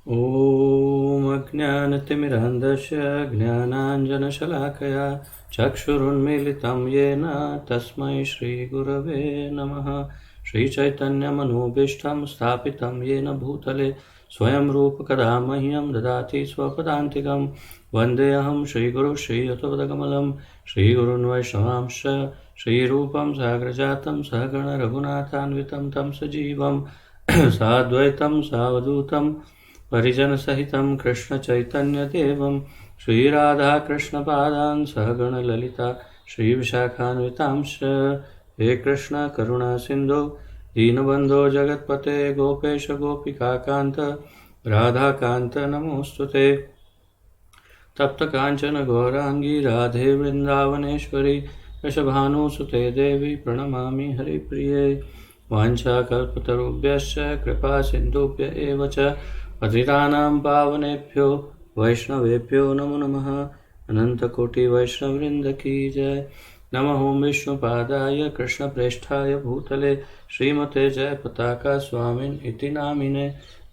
ॐ अज्ञानतिमिरान्धस्य ज्ञानाञ्जनशलाकया चक्षुरुन्मीलितं येन तस्मै श्रीगुरवे नमः। श्रीचैतन्यमनोभीष्टं स्थापितं येन भूतले स्वयं रूपकदा मह्यं ददाति स्वपदान्तिकं। वन्देऽहं श्रीगुरुं श्रीयुतपदकमलं श्रीगुरून् वैष्णवांश्च श्रीरूपं साग्रजातं सहगणरघुनाथान्वितं तं सजीवं साद्वैतं सावधूतं परिजनसहितं कृष्णचैतन्यदेवं श्रीराधाकृष्णपादान् सहगणललिता श्रीविशाखान्वितांश्च। हे कृष्ण करुणा सिन्धो दीनबन्धो जगत्पते गोपेश गोपिकान्त राधाकान्त नमोऽस्तुते। तप्तकाञ्चन गौराङ्गी राधे वृन्दावनेश्वरी वृषभानुसुते देवी प्रणमामि हरिप्रिये। वाञ्छाकल्पतरुभ्यश्च कृपा सिन्धुभ्य एव च पतितानां पावनेभ्यो वैष्णवेभ्यो नमो नमः। अनन्तकोटिवैष्णववृन्द की जय। नमः ओं विष्णुपादाय कृष्णप्रेष्ठाय भूतले श्रीमते जयपताका स्वामिन् इति नामिने।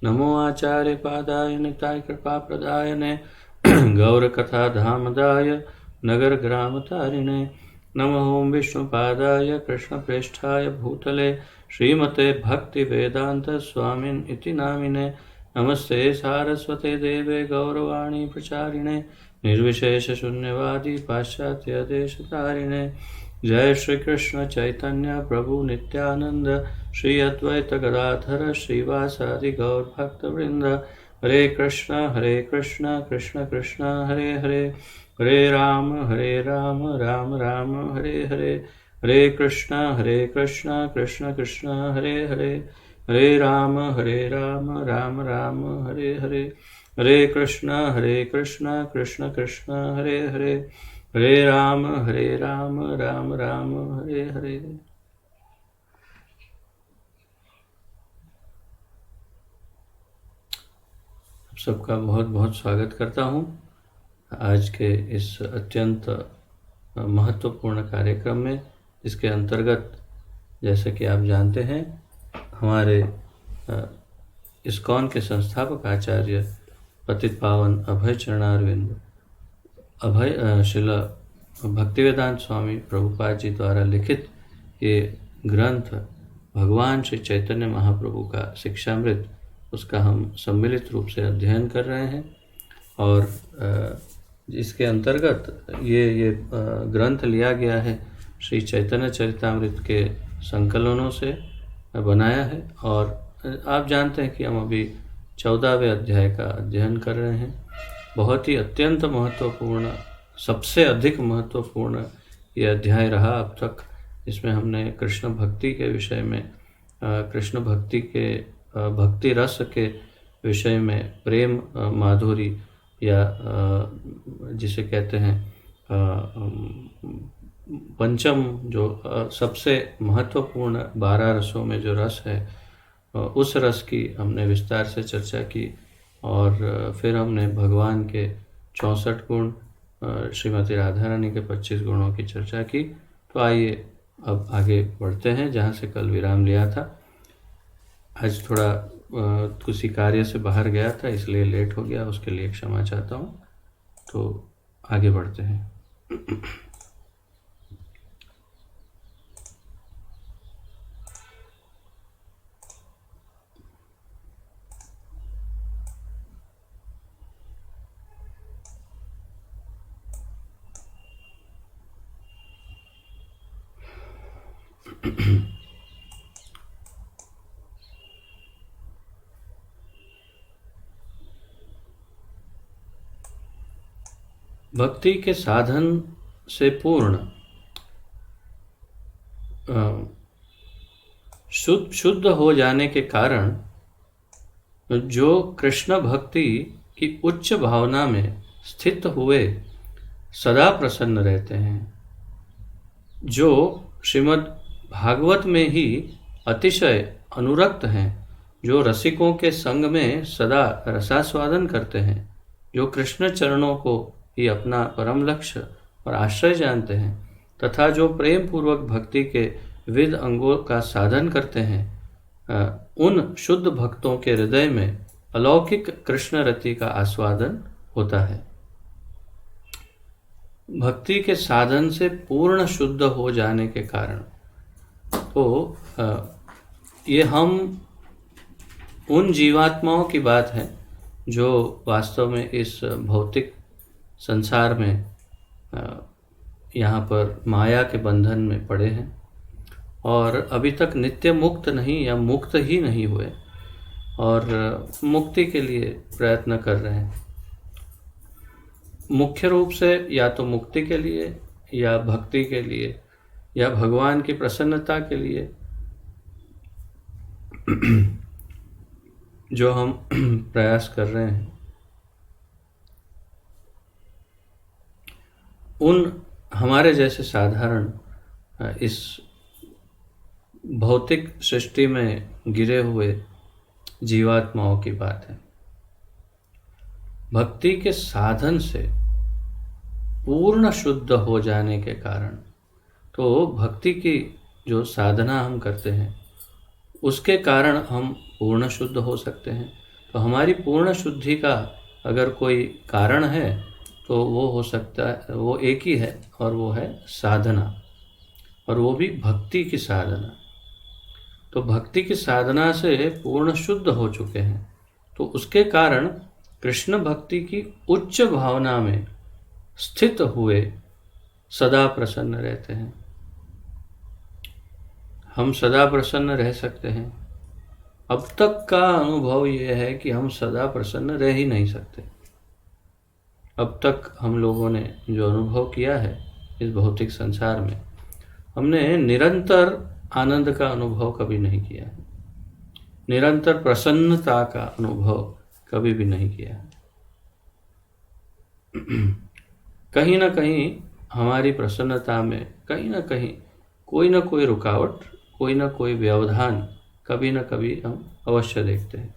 नमो आचार्यपादाय निताय कृपाप्रदायने गौरकथाधामदाय नगरग्रामतारिणे। नमः ओं विष्णुपादाय कृष्णप्रेष्ठाय भूतले श्रीमते भक्तिवेदान्त स्वामिन् इति नामिने। नमस्ते सारस्वते देवे गौरवाणी प्रचारिणे निर्विशेष शून्यवादी पाश्चात्य देशतारिणे। जय श्री कृष्ण चैतन्य प्रभु नित्यानंद श्री अद्वैत गदाधर श्रीवासादि गौर भक्त वृंद। हरे कृष्ण कृष्ण कृष्ण हरे हरे, हरे राम राम राम हरे हरे। हरे कृष्ण कृष्ण कृष्ण हरे हरे, हरे राम राम राम हरे हरे। हरे कृष्ण कृष्ण कृष्ण हरे हरे, हरे राम राम राम हरे हरे। आप सबका बहुत बहुत स्वागत करता हूँ आज के इस अत्यंत महत्वपूर्ण कार्यक्रम में, जिसके अंतर्गत जैसे कि आप जानते हैं हमारे इस्कॉन के संस्थापक आचार्य पतित पावन अभय चरणारविंद अभय श्रील भक्तिवेदांत स्वामी प्रभुपाद जी द्वारा लिखित ये ग्रंथ भगवान श्री चैतन्य महाप्रभु का शिक्षामृत, उसका हम सम्मिलित रूप से अध्ययन कर रहे हैं। और इसके अंतर्गत ये ग्रंथ लिया गया है श्री चैतन्य चरितामृत के संकलनों से बनाया है। और आप जानते हैं कि हम अभी 14वें अध्याय का अध्ययन कर रहे हैं। बहुत ही अत्यंत महत्वपूर्ण, सबसे अधिक महत्वपूर्ण ये अध्याय रहा अब तक। इसमें हमने कृष्ण भक्ति के विषय में, कृष्ण भक्ति के भक्ति रस के विषय में, प्रेम माधुरी या जिसे कहते हैं पंचम, जो सबसे महत्वपूर्ण 12 रसों में जो रस है, उस रस की हमने विस्तार से चर्चा की। और फिर हमने भगवान के 64 गुण, श्रीमती राधा रानी के 25 गुणों की चर्चा की। तो आइए अब आगे बढ़ते हैं जहाँ से कल विराम लिया था। आज थोड़ा किसी कार्य से बाहर गया था, इसलिए लेट हो गया, उसके लिए क्षमा चाहता हूँ। तो आगे बढ़ते हैं। भक्ति के साधन से पूर्ण शुद्ध हो जाने के कारण जो कृष्ण भक्ति की उच्च भावना में स्थित हुए सदा प्रसन्न रहते हैं, जो श्रीमद् भागवत में ही अतिशय अनुरक्त हैं, जो रसिकों के संग में सदा रसास्वादन करते हैं, जो कृष्ण चरणों को ही अपना परम लक्ष्य और आश्रय जानते हैं, तथा जो प्रेम पूर्वक भक्ति के विविध अंगों का साधन करते हैं, उन शुद्ध भक्तों के हृदय में अलौकिक कृष्ण रति का आस्वादन होता है। भक्ति के साधन से पूर्ण शुद्ध हो जाने के कारण तो ये हम उन जीवात्माओं की बात है जो वास्तव में इस भौतिक संसार में यहाँ पर माया के बंधन में पड़े हैं और अभी तक नित्य मुक्त नहीं या मुक्त ही नहीं हुए और मुक्ति के लिए प्रयत्न कर रहे हैं। मुख्य रूप से या तो मुक्ति के लिए या भक्ति के लिए या भगवान की प्रसन्नता के लिए जो हम प्रयास कर रहे हैं, उन हमारे जैसे साधारण इस भौतिक सृष्टि में गिरे हुए जीवात्माओं की बात है। भक्ति के साधन से पूर्ण शुद्ध हो जाने के कारण तो भक्ति की जो साधना हम करते हैं उसके कारण हम पूर्ण शुद्ध हो सकते हैं। तो हमारी पूर्ण शुद्धि का अगर कोई कारण है तो वो हो सकता है, वो एक ही है और वो है साधना, और वो भी भक्ति की साधना। तो भक्ति की साधना से पूर्ण शुद्ध हो चुके हैं तो उसके कारण कृष्ण भक्ति की उच्च भावना में स्थित हुए सदा प्रसन्न रहते हैं। हम सदा प्रसन्न रह सकते हैं। अब तक का अनुभव यह है कि हम सदा प्रसन्न रह ही नहीं सकते। अब तक हम लोगों ने जो अनुभव किया है इस भौतिक संसार में, हमने निरंतर आनंद का अनुभव कभी नहीं किया है, निरंतर प्रसन्नता का अनुभव कभी भी नहीं किया है। कहीं ना कहीं हमारी प्रसन्नता में कहीं ना कहीं कोई ना कोई रुकावट, कोई ना कोई व्यवधान कभी ना कभी हम अवश्य देखते हैं।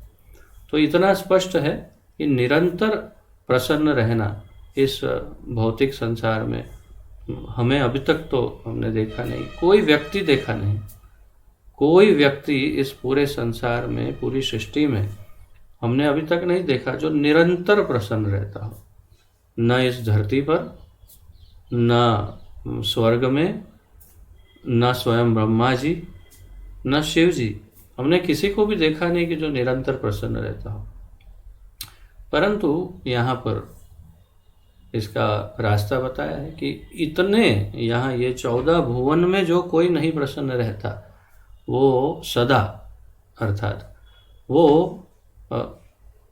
तो इतना स्पष्ट है कि निरंतर प्रसन्न रहना इस भौतिक संसार में हमें अभी तक तो हमने देखा नहीं, कोई व्यक्ति देखा नहीं, कोई व्यक्ति इस पूरे संसार में, पूरी सृष्टि में हमने अभी तक नहीं देखा जो निरंतर प्रसन्न रहता हो। न इस धरती पर, न स्वर्ग में, न स्वयं ब्रह्मा जी, न शिव जी, हमने किसी को भी देखा नहीं कि जो निरंतर प्रसन्न रहता हो। परंतु यहाँ पर इसका रास्ता बताया है कि इतने यहाँ ये 14 भुवन में जो कोई नहीं प्रसन्न रहता वो सदा, अर्थात वो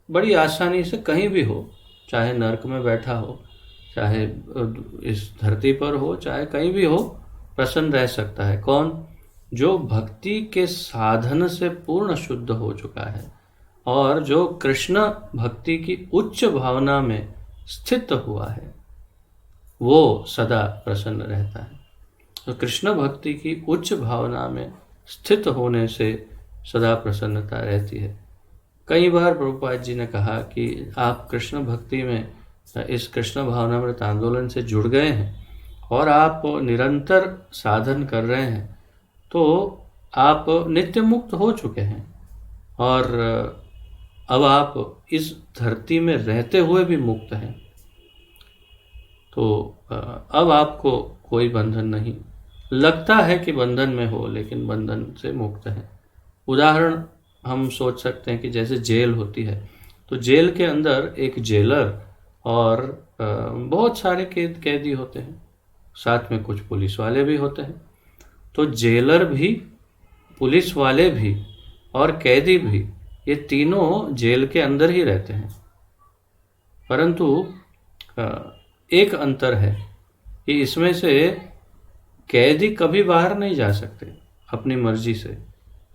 बड़ी आसानी से कहीं भी हो, चाहे नरक में बैठा हो, चाहे इस धरती पर हो, चाहे कहीं भी हो, प्रसन्न रह सकता है। कौन? जो भक्ति के साधन से पूर्ण शुद्ध हो चुका है और जो कृष्ण भक्ति की उच्च भावना में स्थित हुआ है, वो सदा प्रसन्न रहता है। तो कृष्ण भक्ति की उच्च भावना में स्थित होने से सदा प्रसन्नता रहती है। कई बार प्रभुपाद जी ने कहा कि आप कृष्ण भक्ति में, इस कृष्ण भावनामृत आंदोलन से जुड़ गए हैं और आप निरंतर साधन कर रहे हैं, तो आप नित्य मुक्त हो चुके हैं और अब आप इस धरती में रहते हुए भी मुक्त हैं। तो अब आपको कोई बंधन नहीं, लगता है कि बंधन में हो लेकिन बंधन से मुक्त है। उदाहरण हम सोच सकते हैं कि जैसे जेल होती है, तो जेल के अंदर एक जेलर और बहुत सारे कैदी होते हैं, साथ में कुछ पुलिस वाले भी होते हैं। तो जेलर भी, पुलिस वाले भी और कैदी भी, ये तीनों जेल के अंदर ही रहते हैं। परंतु एक अंतर है कि इसमें से कैदी कभी बाहर नहीं जा सकते अपनी मर्जी से,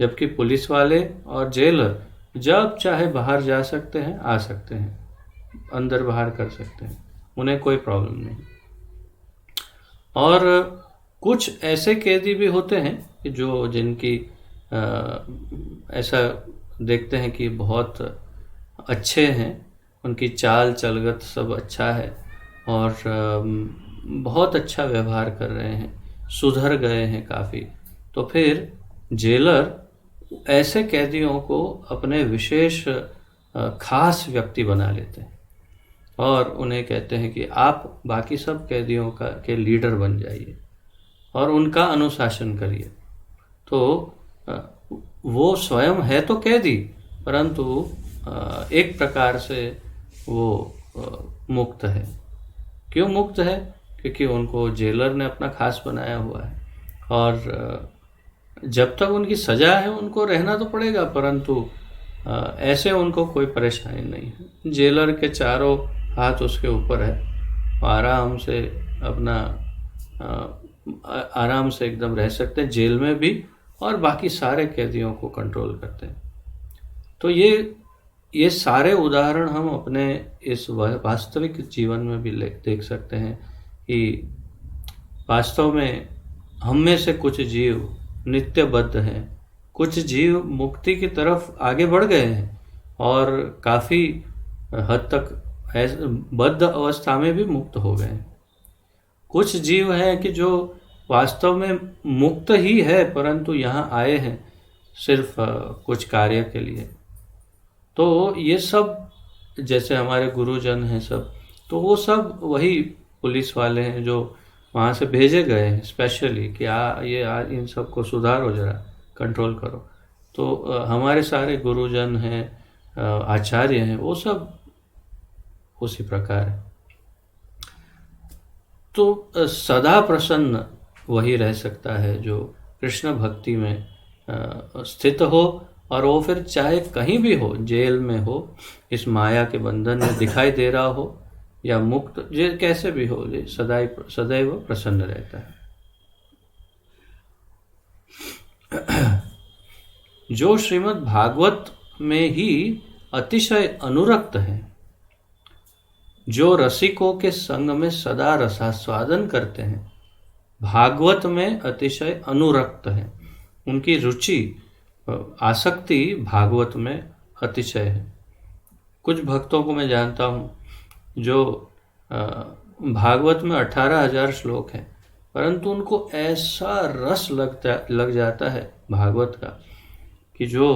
जबकि पुलिस वाले और जेलर जब चाहे बाहर जा सकते हैं, आ सकते हैं, अंदर बाहर कर सकते हैं, उन्हें कोई प्रॉब्लम नहीं। और कुछ ऐसे कैदी भी होते हैं कि जो जिनकी ऐसा देखते हैं कि बहुत अच्छे हैं, उनकी चाल चलगत सब अच्छा है और बहुत अच्छा व्यवहार कर रहे हैं, सुधर गए हैं काफ़ी। तो फिर जेलर ऐसे कैदियों को अपने विशेष खास व्यक्ति बना लेते हैं और उन्हें कहते हैं कि आप बाकी सब कैदियों के लीडर बन जाइए और उनका अनुशासन करिए। तो वो स्वयं है तो कैदी, परंतु एक प्रकार से वो मुक्त है। क्यों मुक्त है? क्योंकि उनको जेलर ने अपना खास बनाया हुआ है और जब तक उनकी सजा है उनको रहना तो पड़ेगा, परंतु ऐसे उनको कोई परेशानी नहीं है। जेलर के चारों हाथ उसके ऊपर है, आराम से अपना आराम से एकदम रह सकते हैं जेल में भी और बाकी सारे कैदियों को कंट्रोल करते हैं। तो ये सारे उदाहरण हम अपने इस वास्तविक जीवन में भी देख सकते हैं कि वास्तव में हम में से कुछ जीव नित्यबद्ध हैं, कुछ जीव मुक्ति की तरफ आगे बढ़ गए हैं और काफ़ी हद तक बद्ध अवस्था में भी मुक्त हो गए हैं। कुछ जीव हैं कि जो वास्तव में मुक्त ही है, परंतु यहाँ आए हैं सिर्फ कुछ कार्य के लिए। तो ये सब जैसे हमारे गुरुजन हैं सब, तो वो सब वही पुलिस वाले हैं जो वहाँ से भेजे गए हैं स्पेशली कि इन सब को सुधारो, जरा कंट्रोल करो। तो हमारे सारे गुरुजन हैं, आचार्य हैं, वो सब उसी प्रकार है। तो सदा प्रसन्न वही रह सकता है जो कृष्ण भक्ति में स्थित हो, और वो फिर चाहे कहीं भी हो, जेल में हो, इस माया के बंधन में दिखाई दे रहा हो या मुक्त, जे कैसे भी हो, ये सदैव प्रसन्न रहता है। जो श्रीमद् भागवत में ही अतिशय अनुरक्त है, जो रसिकों के संग में सदा रसास्वादन करते हैं, भागवत में अतिशय अनुरक्त है, उनकी रुचि आसक्ति भागवत में अतिशय है। कुछ भक्तों को मैं जानता हूँ जो भागवत में 18,000 श्लोक हैं, परंतु उनको ऐसा रस लग जाता है भागवत का कि जो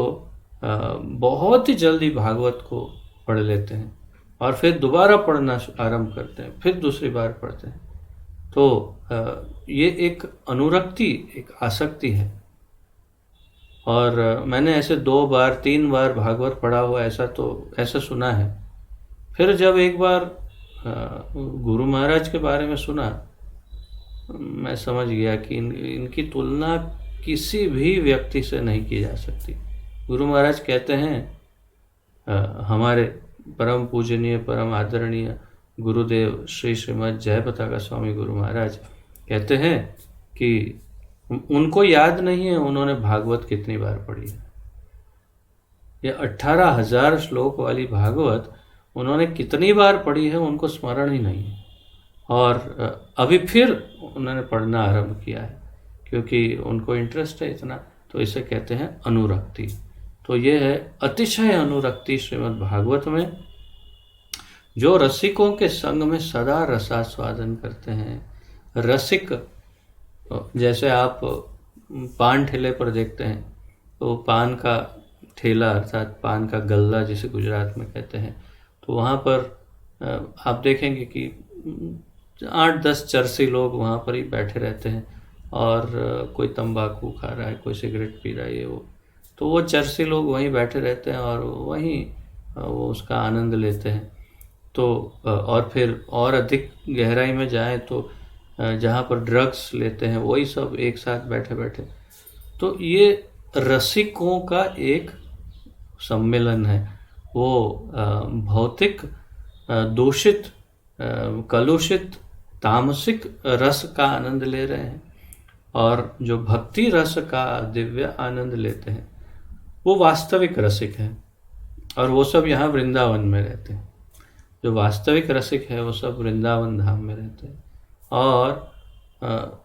बहुत ही जल्दी भागवत को पढ़ लेते हैं और फिर दोबारा पढ़ना आरंभ करते हैं, फिर दूसरी बार पढ़ते हैं। तो ये एक अनुरक्ति, एक आसक्ति है। और मैंने ऐसे 2 बार 3 बार भागवत पढ़ा हुआ ऐसा सुना है। फिर जब एक बार गुरु महाराज के बारे में सुना, मैं समझ गया कि इनकी तुलना किसी भी व्यक्ति से नहीं की जा सकती। गुरु महाराज कहते हैं, हमारे परम पूजनीय परम आदरणीय गुरुदेव श्री श्रीमद् जय पताका स्वामी गुरु महाराज कहते हैं कि उनको याद नहीं है उन्होंने भागवत कितनी बार पढ़ी है। ये 18,000 श्लोक वाली भागवत उन्होंने कितनी बार पढ़ी है उनको स्मरण ही नहीं है, और अभी फिर उन्होंने पढ़ना आरंभ किया है क्योंकि उनको इंटरेस्ट है इतना। तो इसे कहते हैं अनुरक्ति। तो ये है अतिशय अनुरक्ति श्रीमद् भागवत में, जो रसिकों के संग में सदा रसास्वादन करते हैं। रसिक, जैसे आप पान ठेले पर देखते हैं, तो पान का ठेला अर्थात पान का गल्ला जिसे गुजरात में कहते हैं, तो वहाँ पर आप देखेंगे कि 8-10 चरसी लोग वहाँ पर ही बैठे रहते हैं और कोई तंबाकू खा रहा है, कोई सिगरेट पी रहा है, ये वो। तो वो चरसी लोग वहीं बैठे रहते हैं और वहीं वो उसका आनंद लेते हैं। तो और फिर और अधिक गहराई में जाएं तो जहाँ पर ड्रग्स लेते हैं वही सब एक साथ बैठे बैठे। तो ये रसिकों का एक सम्मेलन है। वो भौतिक दूषित कलुषित तामसिक रस का आनंद ले रहे हैं, और जो भक्ति रस का दिव्य आनंद लेते हैं वो वास्तविक रसिक हैं। और वो सब यहाँ वृंदावन में रहते हैं। जो वास्तविक रसिक है वो सब वृंदावन धाम में रहते हैं, और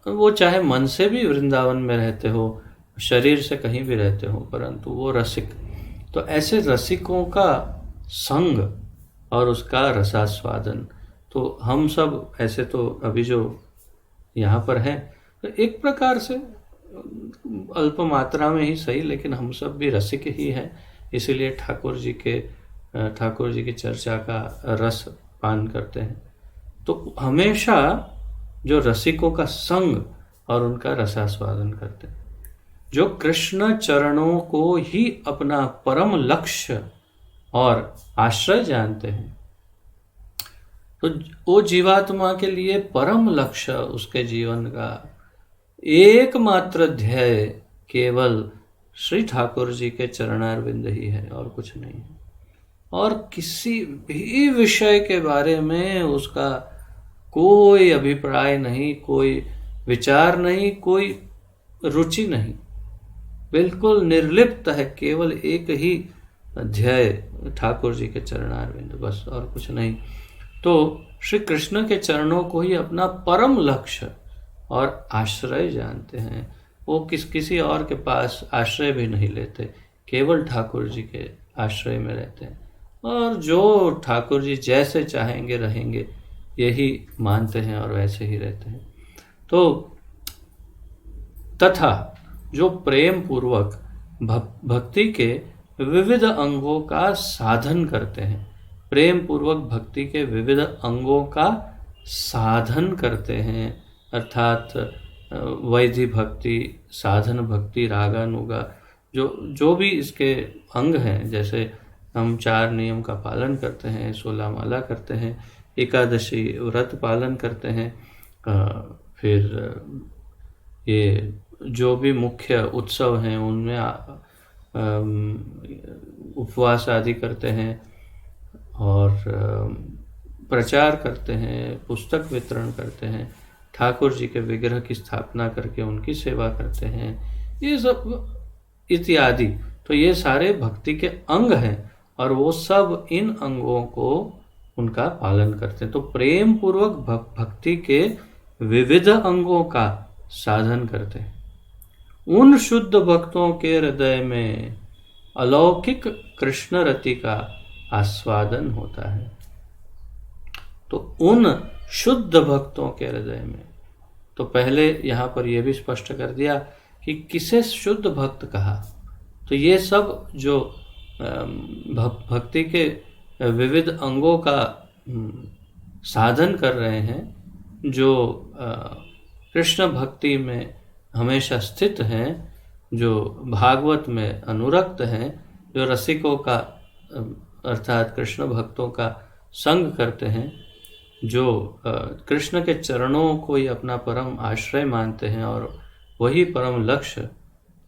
वो चाहे मन से भी वृंदावन में रहते हो, शरीर से कहीं भी रहते हो, परंतु वो रसिक। तो ऐसे रसिकों का संग और उसका रसास्वादन, तो हम सब ऐसे तो अभी जो यहाँ पर हैं, तो एक प्रकार से अल्प मात्रा में ही सही, लेकिन हम सब भी रसिक ही हैं। इसीलिए ठाकुर जी के ठाकुर जी की चर्चा का रस पान करते हैं, तो हमेशा जो रसिकों का संग और उनका रसास्वादन करते हैं, जो कृष्ण चरणों को ही अपना परम लक्ष्य और आश्रय जानते हैं, तो वो जीवात्मा के लिए परम लक्ष्य उसके जीवन का एकमात्र ध्येय केवल श्री ठाकुर जी के चरणारविंद ही है और कुछ नहीं है। और किसी भी विषय के बारे में उसका कोई अभिप्राय नहीं, कोई विचार नहीं, कोई रुचि नहीं, बिल्कुल निर्लिप्त है। केवल एक ही ध्येय ठाकुर जी के चरणारविंद, बस और कुछ नहीं। तो श्री कृष्ण के चरणों को ही अपना परम लक्ष्य और आश्रय जानते हैं। वो किसी और के पास आश्रय भी नहीं लेते, केवल ठाकुर जी के आश्रय में रहते हैं, और जो ठाकुर जी जैसे चाहेंगे रहेंगे यही मानते हैं और वैसे ही रहते हैं। तो तथा जो प्रेम पूर्वक भक्ति के विविध अंगों का साधन करते हैं, प्रेम पूर्वक भक्ति के विविध अंगों का साधन करते हैं, अर्थात वैधि भक्ति, साधन भक्ति, रागानुगा, जो भी इसके अंग हैं, जैसे हम 4 नियम का पालन करते हैं, 16 माला करते हैं, एकादशी व्रत पालन करते हैं, फिर ये जो भी मुख्य उत्सव हैं उनमें उपवास आदि करते हैं, और प्रचार करते हैं, पुस्तक वितरण करते हैं, ठाकुर जी के विग्रह की स्थापना करके उनकी सेवा करते हैं, ये सब इत्यादि। तो ये सारे भक्ति के अंग हैं और वो सब इन अंगों को उनका पालन करते हैं। तो प्रेम पूर्वक भक्ति के विविध अंगों का साधन करते हैं। उन शुद्ध भक्तों के हृदय में अलौकिक कृष्ण रति का आस्वादन होता है। तो उन शुद्ध भक्तों के हृदय में, तो पहले यहाँ पर यह भी स्पष्ट कर दिया कि किसे शुद्ध भक्त कहा। तो ये सब जो भक्ति के विविध अंगों का साधन कर रहे हैं, जो कृष्ण भक्ति में हमेशा स्थित हैं, जो भागवत में अनुरक्त हैं, जो रसिकों का अर्थात कृष्ण भक्तों का संग करते हैं, जो कृष्ण के चरणों को ही अपना परम आश्रय मानते हैं और वही परम लक्ष्य,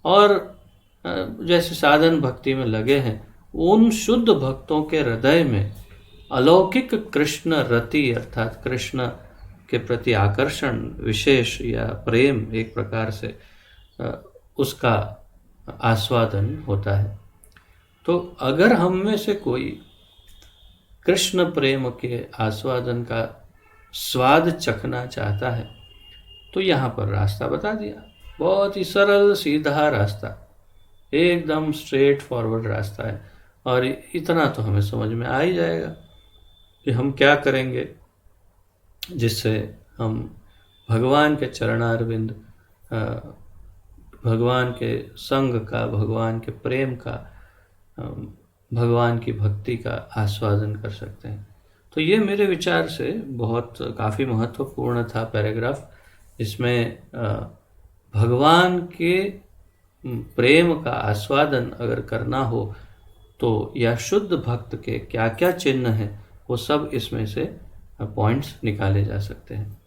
और जैसे साधन भक्ति में लगे हैं, उन शुद्ध भक्तों के हृदय में अलौकिक कृष्ण रति अर्थात कृष्ण के प्रति आकर्षण विशेष या प्रेम एक प्रकार से उसका आस्वादन होता है। तो अगर हम में से कोई कृष्ण प्रेम के आस्वादन का स्वाद चखना चाहता है, तो यहाँ पर रास्ता बता दिया, बहुत ही सरल सीधा रास्ता, एकदम स्ट्रेट फॉरवर्ड रास्ता है। और इतना तो हमें समझ में आ ही जाएगा कि हम क्या करेंगे जिससे हम भगवान के चरणारविंद, भगवान के संग का, भगवान के प्रेम का, भगवान की भक्ति का आस्वादन कर सकते हैं। तो ये मेरे विचार से बहुत काफ़ी महत्वपूर्ण था पैराग्राफ। इसमें भगवान के प्रेम का आस्वादन अगर करना हो तो या शुद्ध भक्त के क्या क्या चिन्ह हैं, वो सब इसमें से पॉइंट्स निकाले जा सकते हैं।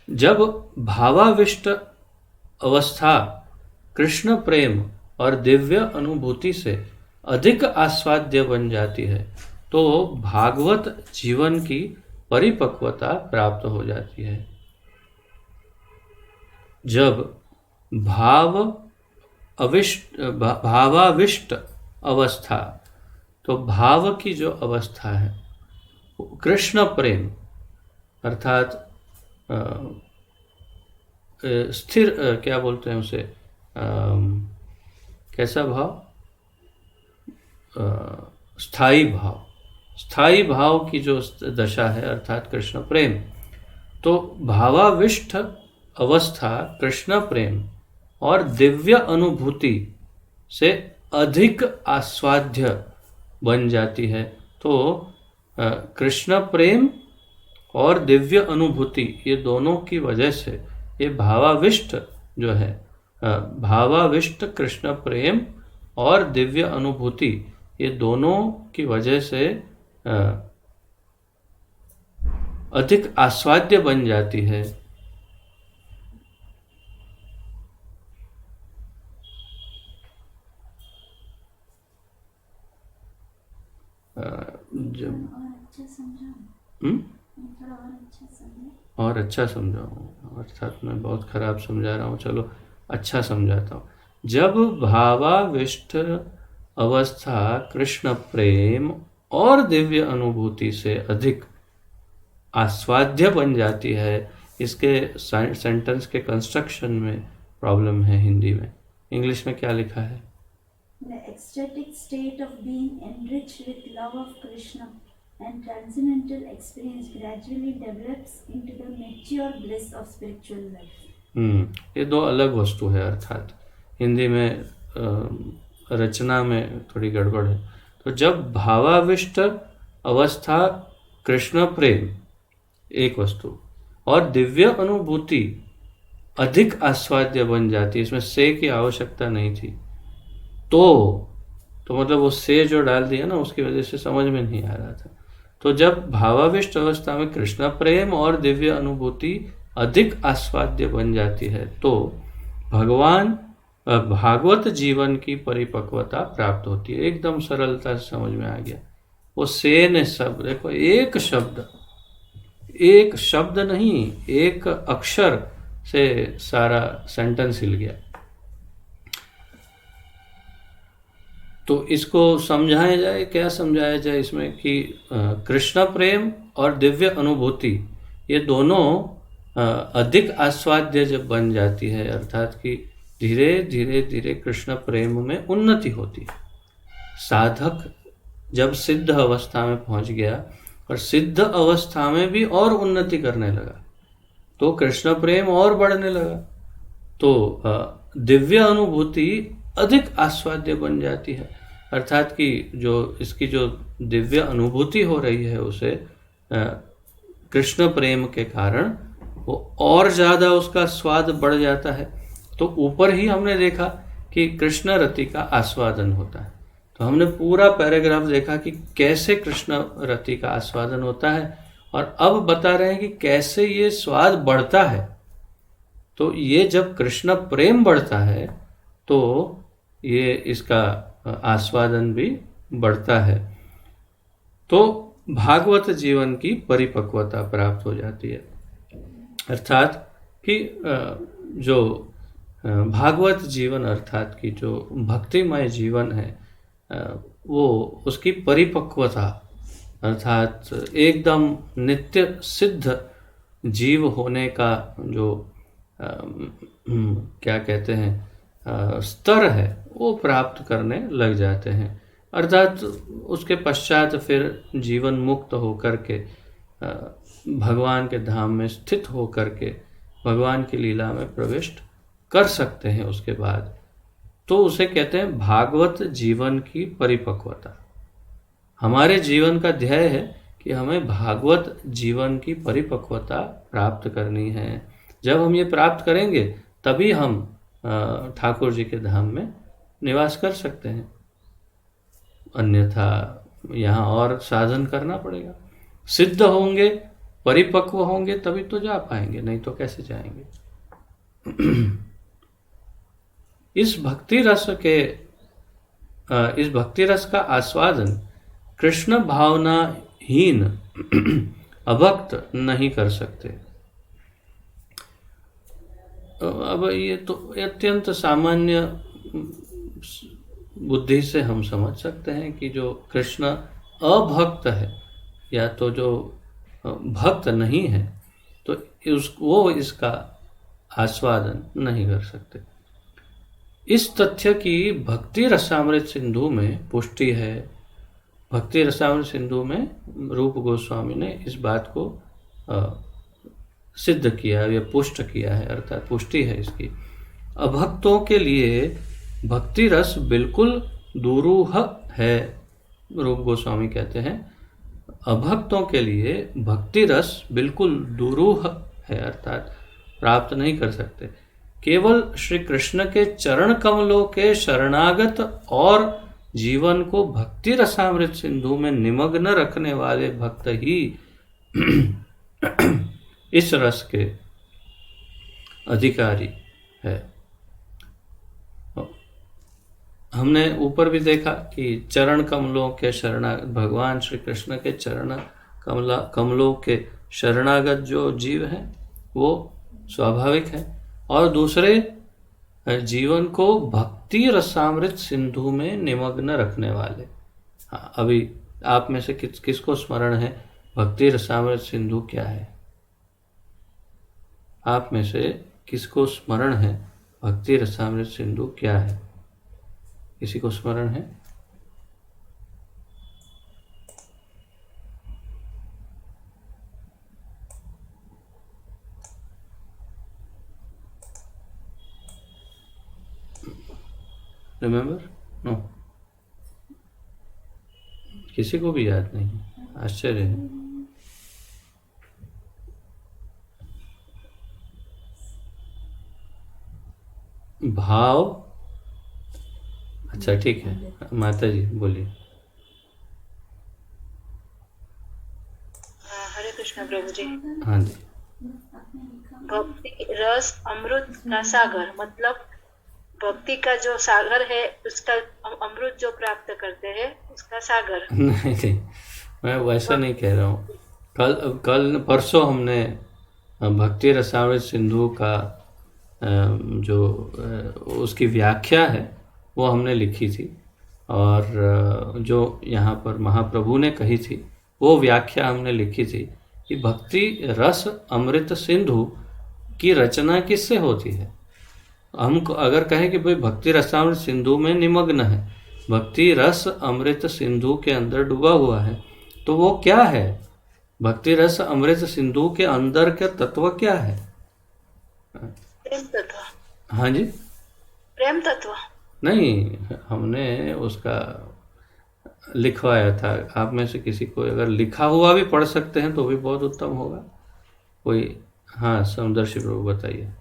जब भावाविष्ट अवस्था कृष्ण प्रेम और दिव्य अनुभूति से अधिक आस्वाद्य बन जाती है, तो भागवत जीवन की परिपक्वता प्राप्त हो जाती है। जब भावाविष्ट अवस्था, तो भाव की जो अवस्था है, कृष्ण प्रेम अर्थात स्थिर, क्या बोलते हैं उसे, कैसा भाव, स्थायी भाव की जो दशा है अर्थात कृष्ण प्रेम। तो भावाविष्ट अवस्था कृष्ण प्रेम और दिव्य अनुभूति से अधिक आस्वाद्य बन जाती है। तो कृष्ण प्रेम और दिव्य अनुभूति, ये दोनों की वजह से ये भावाविष्ट जो है, भावाविष्ट कृष्ण प्रेम और दिव्य अनुभूति, ये दोनों की वजह से अधिक आस्वाद्य बन जाती है। जब और अच्छा समझाऊँ, अर्थात मैं बहुत खराब समझा रहा हूँ, चलो अच्छा समझाता हूँ। जब भावाविष्ट अवस्था कृष्ण प्रेम और दिव्य अनुभूति से अधिक आस्वाद्य बन जाती है, इसके सेंटेंस के कंस्ट्रक्शन में प्रॉब्लम है हिंदी में। इंग्लिश में क्या लिखा है? The ecstatic state of being enriched with love of Krishna and transcendental experience gradually develops into the mature bliss of spiritual life. ये दो अलग वस्तु है, अर्थात हिंदी में रचना में थोड़ी गड़बड़ है। तो जब भावाविष्ट अवस्था कृष्ण प्रेम एक वस्तु और दिव्य अनुभूति अधिक आस्वाद्य बन जाती है, इसमें से की आवश्यकता नहीं थी, तो मतलब वो से जो डाल दिया ना, उसकी वजह से समझ में नहीं आ रहा था। तो जब भावाविष्ट अवस्था में कृष्ण प्रेम और दिव्य अनुभूति अधिक आस्वाद्य बन जाती है, तो भगवान भागवत जीवन की परिपक्वता प्राप्त होती है। एकदम सरलता से समझ में आ गया। वो से ने सब, देखो एक शब्द नहीं, एक अक्षर से सारा सेंटेंस हिल गया। तो इसको समझाया जाए, क्या समझाया जाए इसमें कि कृष्ण प्रेम और दिव्य अनुभूति ये दोनों अधिक आस्वाद्य जब बन जाती है, अर्थात कि धीरे धीरे धीरे कृष्ण प्रेम में उन्नति होती है। साधक जब सिद्ध अवस्था में पहुंच गया और सिद्ध अवस्था में भी और उन्नति करने लगा, तो कृष्ण प्रेम और बढ़ने लगा, तो दिव्य अनुभूति अधिक आस्वाद्य बन जाती है। अर्थात कि जो इसकी जो दिव्य अनुभूति हो रही है, उसे कृष्ण प्रेम के कारण वो और ज़्यादा उसका स्वाद बढ़ जाता है। तो ऊपर ही हमने देखा कि कृष्ण रति का आस्वादन होता है, तो हमने पूरा पैराग्राफ देखा कि कैसे कृष्ण रति का आस्वादन होता है, और अब बता रहे हैं कि कैसे ये स्वाद बढ़ता है। तो ये जब कृष्ण प्रेम बढ़ता है तो ये इसका आस्वादन भी बढ़ता है, तो भागवत जीवन की परिपक्वता प्राप्त हो जाती है। अर्थात कि जो भागवत जीवन, अर्थात कि जो भक्तिमय जीवन है, वो उसकी परिपक्वता, अर्थात एकदम नित्य सिद्ध जीव होने का जो क्या कहते हैं स्तर है, वो प्राप्त करने लग जाते हैं। अर्थात उसके पश्चात फिर जीवन मुक्त होकर के भगवान के धाम में स्थित होकर के भगवान की लीला में प्रविष्ट कर सकते हैं। उसके बाद तो उसे कहते हैं भागवत जीवन की परिपक्वता। हमारे जीवन का ध्येय है कि हमें भागवत जीवन की परिपक्वता प्राप्त करनी है। जब हम ये प्राप्त करेंगे तभी हम ठाकुर जी के धाम में निवास कर सकते हैं, अन्यथा यहाँ और साधन करना पड़ेगा। सिद्ध होंगे, परिपक्व होंगे तभी तो जा पाएंगे, नहीं तो कैसे जाएंगे। इस भक्ति रस का आस्वादन कृष्ण भावनाहीन अभक्त नहीं कर सकते। अब ये तो अत्यंत सामान्य बुद्धि से हम समझ सकते हैं कि जो कृष्ण अभक्त है या तो जो भक्त नहीं है, तो वो इसका आस्वादन नहीं कर सकते। इस तथ्य की भक्ति रसामृत सिंधु में पुष्टि है। भक्ति रसामृत सिंधु में रूप गोस्वामी ने इस बात को सिद्ध किया या पुष्ट किया है, अर्थात पुष्टि है इसकी। अभक्तों के लिए भक्ति रस बिल्कुल दुरूह है, रूप गोस्वामी कहते हैं अभक्तों के लिए भक्ति रस बिल्कुल दुरूह है, अर्थात प्राप्त नहीं कर सकते। केवल श्री कृष्ण के चरण कमलों के शरणागत और जीवन को भक्ति रसामृत सिंधु में निमग्न रखने वाले भक्त ही इस रस के अधिकारी है। हमने ऊपर भी देखा कि चरण कमलों के शरणागत, भगवान श्री कृष्ण के चरण कमलों के शरणागत जो जीव हैं वो स्वाभाविक है, और दूसरे जीवन को भक्ति रसामृत सिंधु में निमग्न रखने वाले। हाँ, अभी आप में से किसको स्मरण है भक्ति रसामृत सिंधु क्या है? आप में से किसको स्मरण है भक्ति रसामृत सिंधु क्या है? किसी को स्मरण है? रिमेम्बर? नो, किसी को भी याद नहीं? आश्चर्य है। भाव, अच्छा ठीक है, माता जी बोलिए। हरे कृष्ण प्रभु जी। हाँ जी। भक्ति रस अमृत का सागर, मतलब भक्ति का जो सागर है उसका अमृत जो प्राप्त करते हैं उसका सागर। नहीं, मैं वैसा नहीं कह रहा हूँ। कल परसों हमने भक्ति रसामृत सिंधु का जो उसकी व्याख्या है वो हमने लिखी थी, और जो यहाँ पर महाप्रभु ने कही थी वो व्याख्या हमने लिखी थी कि भक्ति रस अमृत सिंधु की रचना किससे होती है। हम अगर कहें कि भाई भक्ति रसामृत सिंधु में निमग्न है, भक्ति रस अमृत सिंधु के अंदर डूबा हुआ है, तो वो क्या है? भक्ति रस अमृत सिंधु के अंदर के तत्व क्या है? प्रेम तत्व। हाँ जी, प्रेम तत्व नहीं, हमने उसका लिखवाया था। आप में से किसी को अगर लिखा हुआ भी पढ़ सकते हैं तो भी बहुत उत्तम होगा। कोई? हाँ, समदर्शी प्रभु बताइए।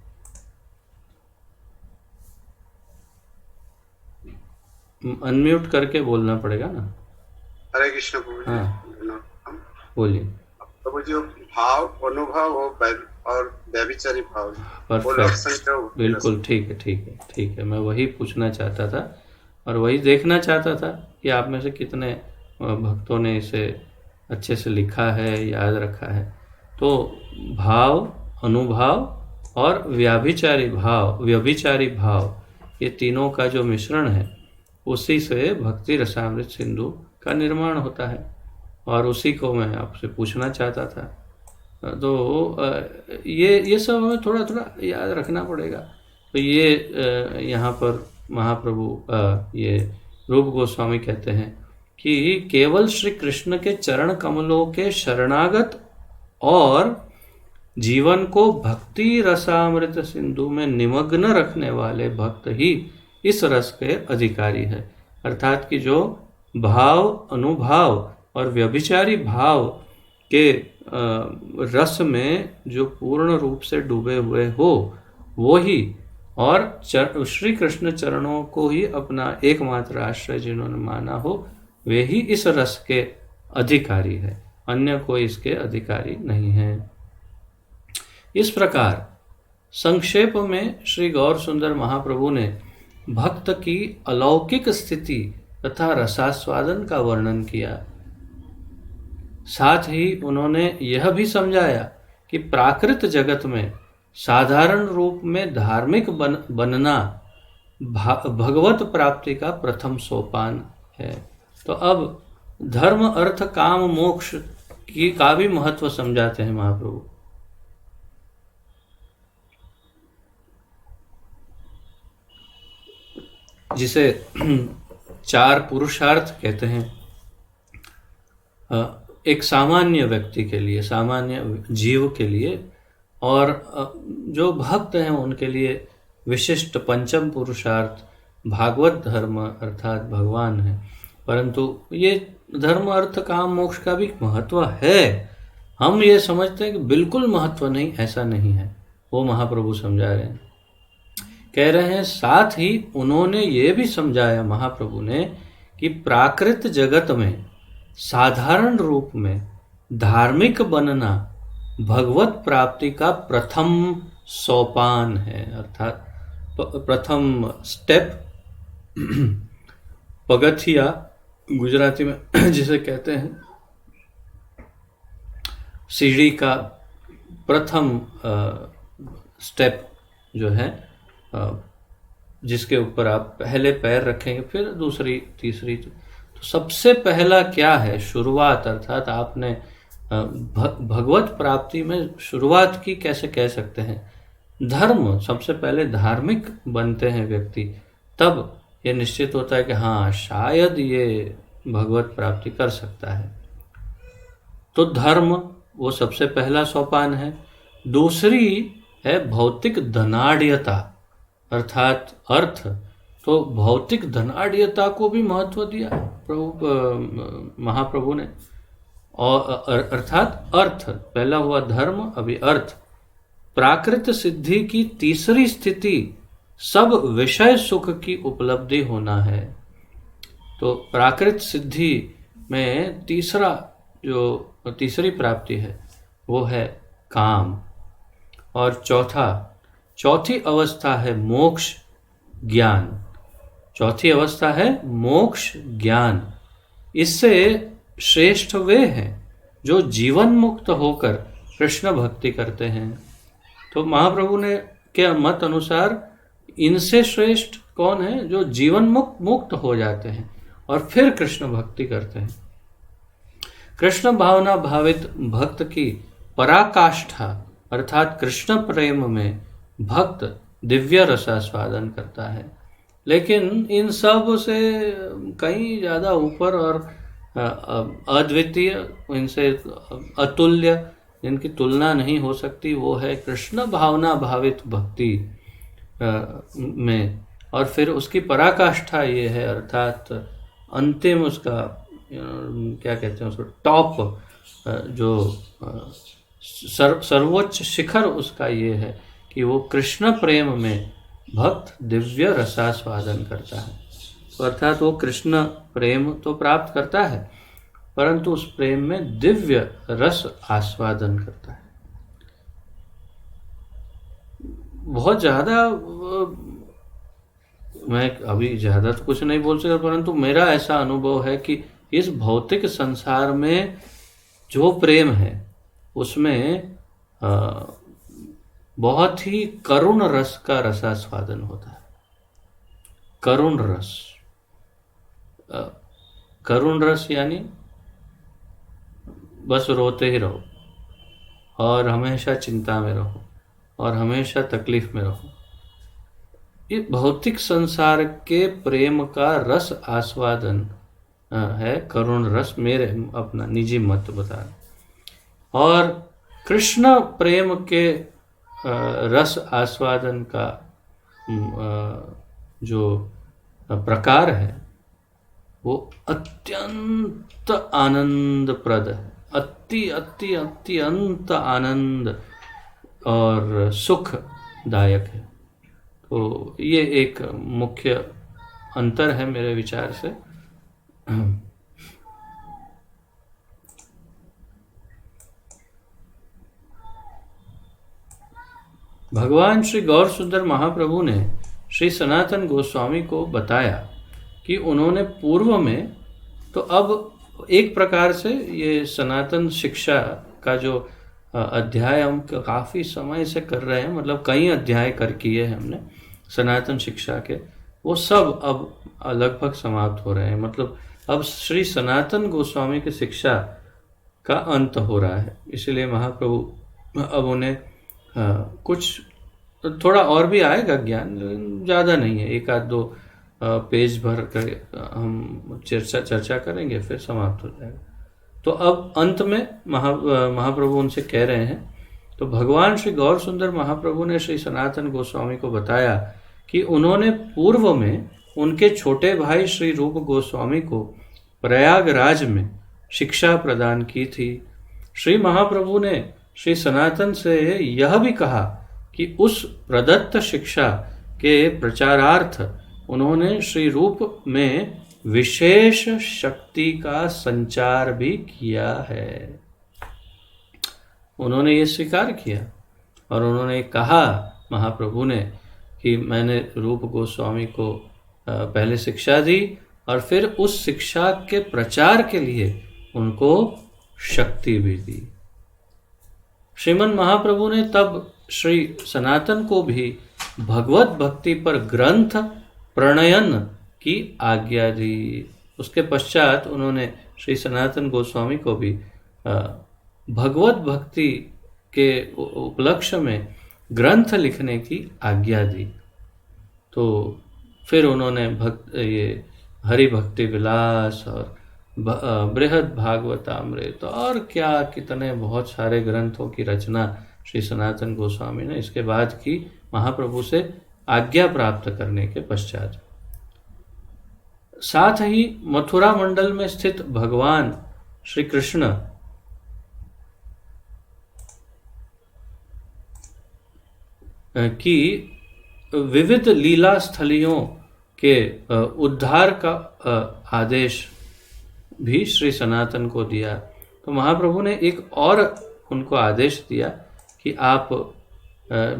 अनम्यूट करके बोलना पड़ेगा ना। हरे कृष्ण प्रभु जी। हाँ, बोलिए। प्रभु जी, भाव, अनुभव और व्यभिचारी भाव, वो परफेक्ट, लक्षण क्या होते हैं? बिल्कुल ठीक है, ठीक है, ठीक है। मैं वही पूछना चाहता था और वही देखना चाहता था कि आप में से कितने भक्तों ने इसे अच्छे से लिखा है, याद रखा है। तो भाव, अनुभाव और व्यभिचारी भाव, ये तीनों का जो मिश्रण है उसी से भक्ति रसामृत सिंधु का निर्माण होता है, और उसी को मैं आपसे पूछना चाहता था। तो ये सब हमें थोड़ा थोड़ा याद रखना पड़ेगा। तो ये यहाँ पर महाप्रभु ये रूप गोस्वामी कहते हैं कि केवल श्री कृष्ण के चरण कमलों के शरणागत और जीवन को भक्ति रसामृत सिंधु में निमग्न रखने वाले भक्त ही इस रस के अधिकारी है। अर्थात कि जो भाव, अनुभाव और व्यभिचारी भाव के रस में जो पूर्ण रूप से डूबे हुए हो वो ही, और श्री कृष्ण चरणों को ही अपना एकमात्र आश्रय जिन्होंने माना हो वे ही इस रस के अधिकारी है, अन्य कोई इसके अधिकारी नहीं है। इस प्रकार संक्षेप में श्री गौर सुंदर महाप्रभु ने भक्त की अलौकिक स्थिति तथा रसास्वादन का वर्णन किया। साथ ही उन्होंने यह भी समझाया कि प्राकृत जगत में साधारण रूप में धार्मिक बनना भगवत प्राप्ति का प्रथम सोपान है। तो अब धर्म, अर्थ, काम, मोक्ष की का भी महत्व समझाते हैं महाप्रभु। जिसे 4 पुरुषार्थ कहते हैं। एक सामान्य व्यक्ति के लिए, सामान्य जीव के लिए, और जो भक्त हैं उनके लिए विशिष्ट पंचम पुरुषार्थ भागवत धर्म अर्थात भगवान है। परंतु ये धर्म अर्थ काम मोक्ष का भी महत्व है। हम ये समझते हैं कि बिल्कुल महत्व नहीं, ऐसा नहीं है। वो महाप्रभु समझा रहे हैं, कह रहे हैं। साथ ही उन्होंने ये भी समझाया महाप्रभु ने कि प्राकृत जगत में साधारण रूप में धार्मिक बनना भगवत प्राप्ति का प्रथम सोपान है, अर्थात प्रथम स्टेप, पगथिया गुजराती में जिसे कहते हैं, सीढ़ी का प्रथम स्टेप जो है, जिसके ऊपर आप पहले पैर रखेंगे, फिर दूसरी तीसरी। तो सबसे पहला क्या है? शुरुआत, अर्थात आपने भगवत प्राप्ति में शुरुआत की, कैसे कह सकते हैं? धर्म, सबसे पहले धार्मिक बनते हैं व्यक्ति, तब ये निश्चित होता है कि हाँ शायद ये भगवत प्राप्ति कर सकता है। तो धर्म वो सबसे पहला सोपान है। दूसरी है भौतिक धनाढ़यता, अर्थात अर्थ। तो भौतिक धनाढ़यता को भी महत्व दिया महाप्रभु ने, और अर्थात अर्थ। पहला हुआ धर्म, अभी अर्थ। प्राकृत सिद्धि की तीसरी स्थिति सब विषय सुख की उपलब्धि होना है। तो प्राकृत सिद्धि में तीसरी प्राप्ति है वो है काम। और चौथी अवस्था है मोक्ष ज्ञान। चौथी अवस्था है मोक्ष ज्ञान। इससे श्रेष्ठ वे हैं जो जीवन मुक्त होकर कृष्ण भक्ति करते हैं। तो महाप्रभु ने के मत अनुसार इनसे श्रेष्ठ कौन है? जो जीवन मुक्त हो जाते हैं और फिर कृष्ण भक्ति करते हैं। कृष्ण भावना भावित भक्त की पराकाष्ठा अर्थात कृष्ण प्रेम में भक्त दिव्य रसास्वादन करता है। लेकिन इन सब से कहीं ज़्यादा ऊपर और अद्वितीय, इनसे अतुल्य, जिनकी तुलना नहीं हो सकती, वो है कृष्ण भावना भावित भक्ति में। और फिर उसकी पराकाष्ठा ये है, अर्थात अंतिम उसका क्या कहते हैं उसको, टॉप, जो सर्वोच्च शिखर उसका ये है कि वो कृष्ण प्रेम में भक्त दिव्य रसास्वादन करता है। तो अर्थात वो कृष्ण प्रेम तो प्राप्त करता है, परंतु उस प्रेम में दिव्य रस आस्वादन करता है। बहुत ज़्यादा मैं अभी ज़्यादा तो कुछ नहीं बोल सकता, परंतु मेरा ऐसा अनुभव है कि इस भौतिक संसार में जो प्रेम है उसमें बहुत ही करुण रस का रसास्वादन होता है। करुण रस, करुण रस यानी बस रोते ही रहो और हमेशा चिंता में रहो और हमेशा तकलीफ में रहो। ये भौतिक संसार के प्रेम का रस आस्वादन है करुण रस, मेरे अपना निजी मत बता रहे। और कृष्ण प्रेम के रस आस्वादन का जो प्रकार है वो अत्यंत आनंदप्रद है, अत्यंत आनंद और सुखदायक है। तो ये एक मुख्य अंतर है मेरे विचार से। भगवान श्री गौर सुंदर महाप्रभु ने श्री सनातन गोस्वामी को बताया कि उन्होंने पूर्व में, तो अब एक प्रकार से ये सनातन शिक्षा का जो अध्याय हम काफ़ी समय से कर रहे हैं, मतलब कई अध्याय कर किए हैं हमने सनातन शिक्षा के, वो सब अब लगभग समाप्त हो रहे हैं। मतलब अब श्री सनातन गोस्वामी की शिक्षा का अंत हो रहा है। इसलिए महाप्रभु अब उन्हें कुछ थोड़ा और भी आएगा ज्ञान, ज़्यादा नहीं है, एक आध दो पेज भर कर हम चर्चा करेंगे, फिर समाप्त हो जाएगा। तो अब अंत में महाप्रभु उनसे कह रहे हैं, तो भगवान श्री गौर सुंदर महाप्रभु ने श्री सनातन गोस्वामी को बताया कि उन्होंने पूर्व में उनके छोटे भाई श्री रूप गोस्वामी को प्रयागराज में शिक्षा प्रदान की थी। श्री महाप्रभु ने श्री सनातन से यह भी कहा कि उस प्रदत्त शिक्षा के प्रचारार्थ उन्होंने श्री रूप में विशेष शक्ति का संचार भी किया है। उन्होंने ये स्वीकार किया और उन्होंने कहा महाप्रभु ने कि मैंने रूप गोस्वामी को पहले शिक्षा दी और फिर उस शिक्षा के प्रचार के लिए उनको शक्ति भी दी। श्रीमन महाप्रभु ने तब श्री सनातन को भी भगवत भक्ति पर ग्रंथ प्रणयन की आज्ञा दी। उसके पश्चात उन्होंने श्री सनातन गोस्वामी को भी भगवत भक्ति के उपलक्ष्य में ग्रंथ लिखने की आज्ञा दी। तो फिर उन्होंने ये हरि भक्ति विलास और बृहद भागवतामृत और क्या कितने बहुत सारे ग्रंथों की रचना श्री सनातन गोस्वामी ने इसके बाद की महाप्रभु से आज्ञा प्राप्त करने के पश्चात। साथ ही मथुरा मंडल में स्थित भगवान श्री कृष्ण की विविध लीला स्थलियों के उद्धार का आदेश भी श्री सनातन को दिया। तो महाप्रभु ने एक और उनको आदेश दिया कि आप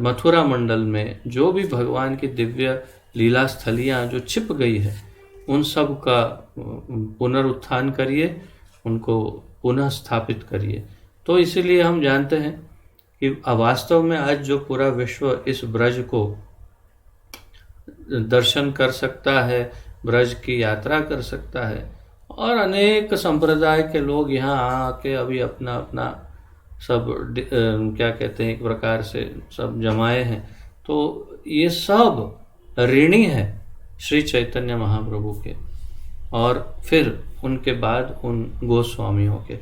मथुरा मंडल में जो भी भगवान की दिव्य लीला स्थलियाँ जो छिप गई है उन सब का पुनरुत्थान करिए, उनको पुनः स्थापित करिए। तो इसीलिए हम जानते हैं कि वास्तव में आज जो पूरा विश्व इस ब्रज को दर्शन कर सकता है, ब्रज की यात्रा कर सकता है और अनेक संप्रदाय के लोग यहाँ आके अभी अपना अपना सब क्या कहते हैं एक प्रकार से सब जमाए हैं। तो ये सब ऋणी है श्री चैतन्य महाप्रभु के और फिर उनके बाद उन गोस्वामियों के।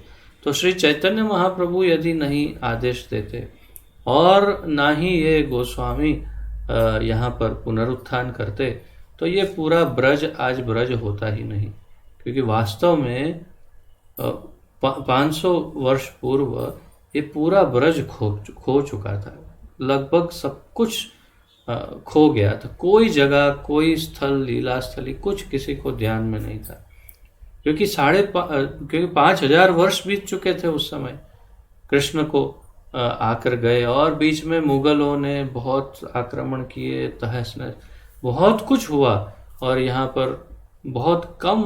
तो श्री चैतन्य महाप्रभु यदि नहीं आदेश देते और ना ही ये गोस्वामी यहाँ पर पुनरुत्थान करते तो ये पूरा ब्रज आज ब्रज होता ही नहीं, क्योंकि वास्तव में 500 वर्ष पूर्व ये पूरा ब्रज खो चुका था। लगभग सब कुछ खो गया था। कोई जगह, कोई स्थल, लीला स्थली कुछ किसी को ध्यान में नहीं था, क्योंकि 5000 वर्ष बीत चुके थे उस समय कृष्ण को आकर गए और बीच में मुगलों ने बहुत आक्रमण किए, तहस नहस बहुत कुछ हुआ और यहाँ पर बहुत कम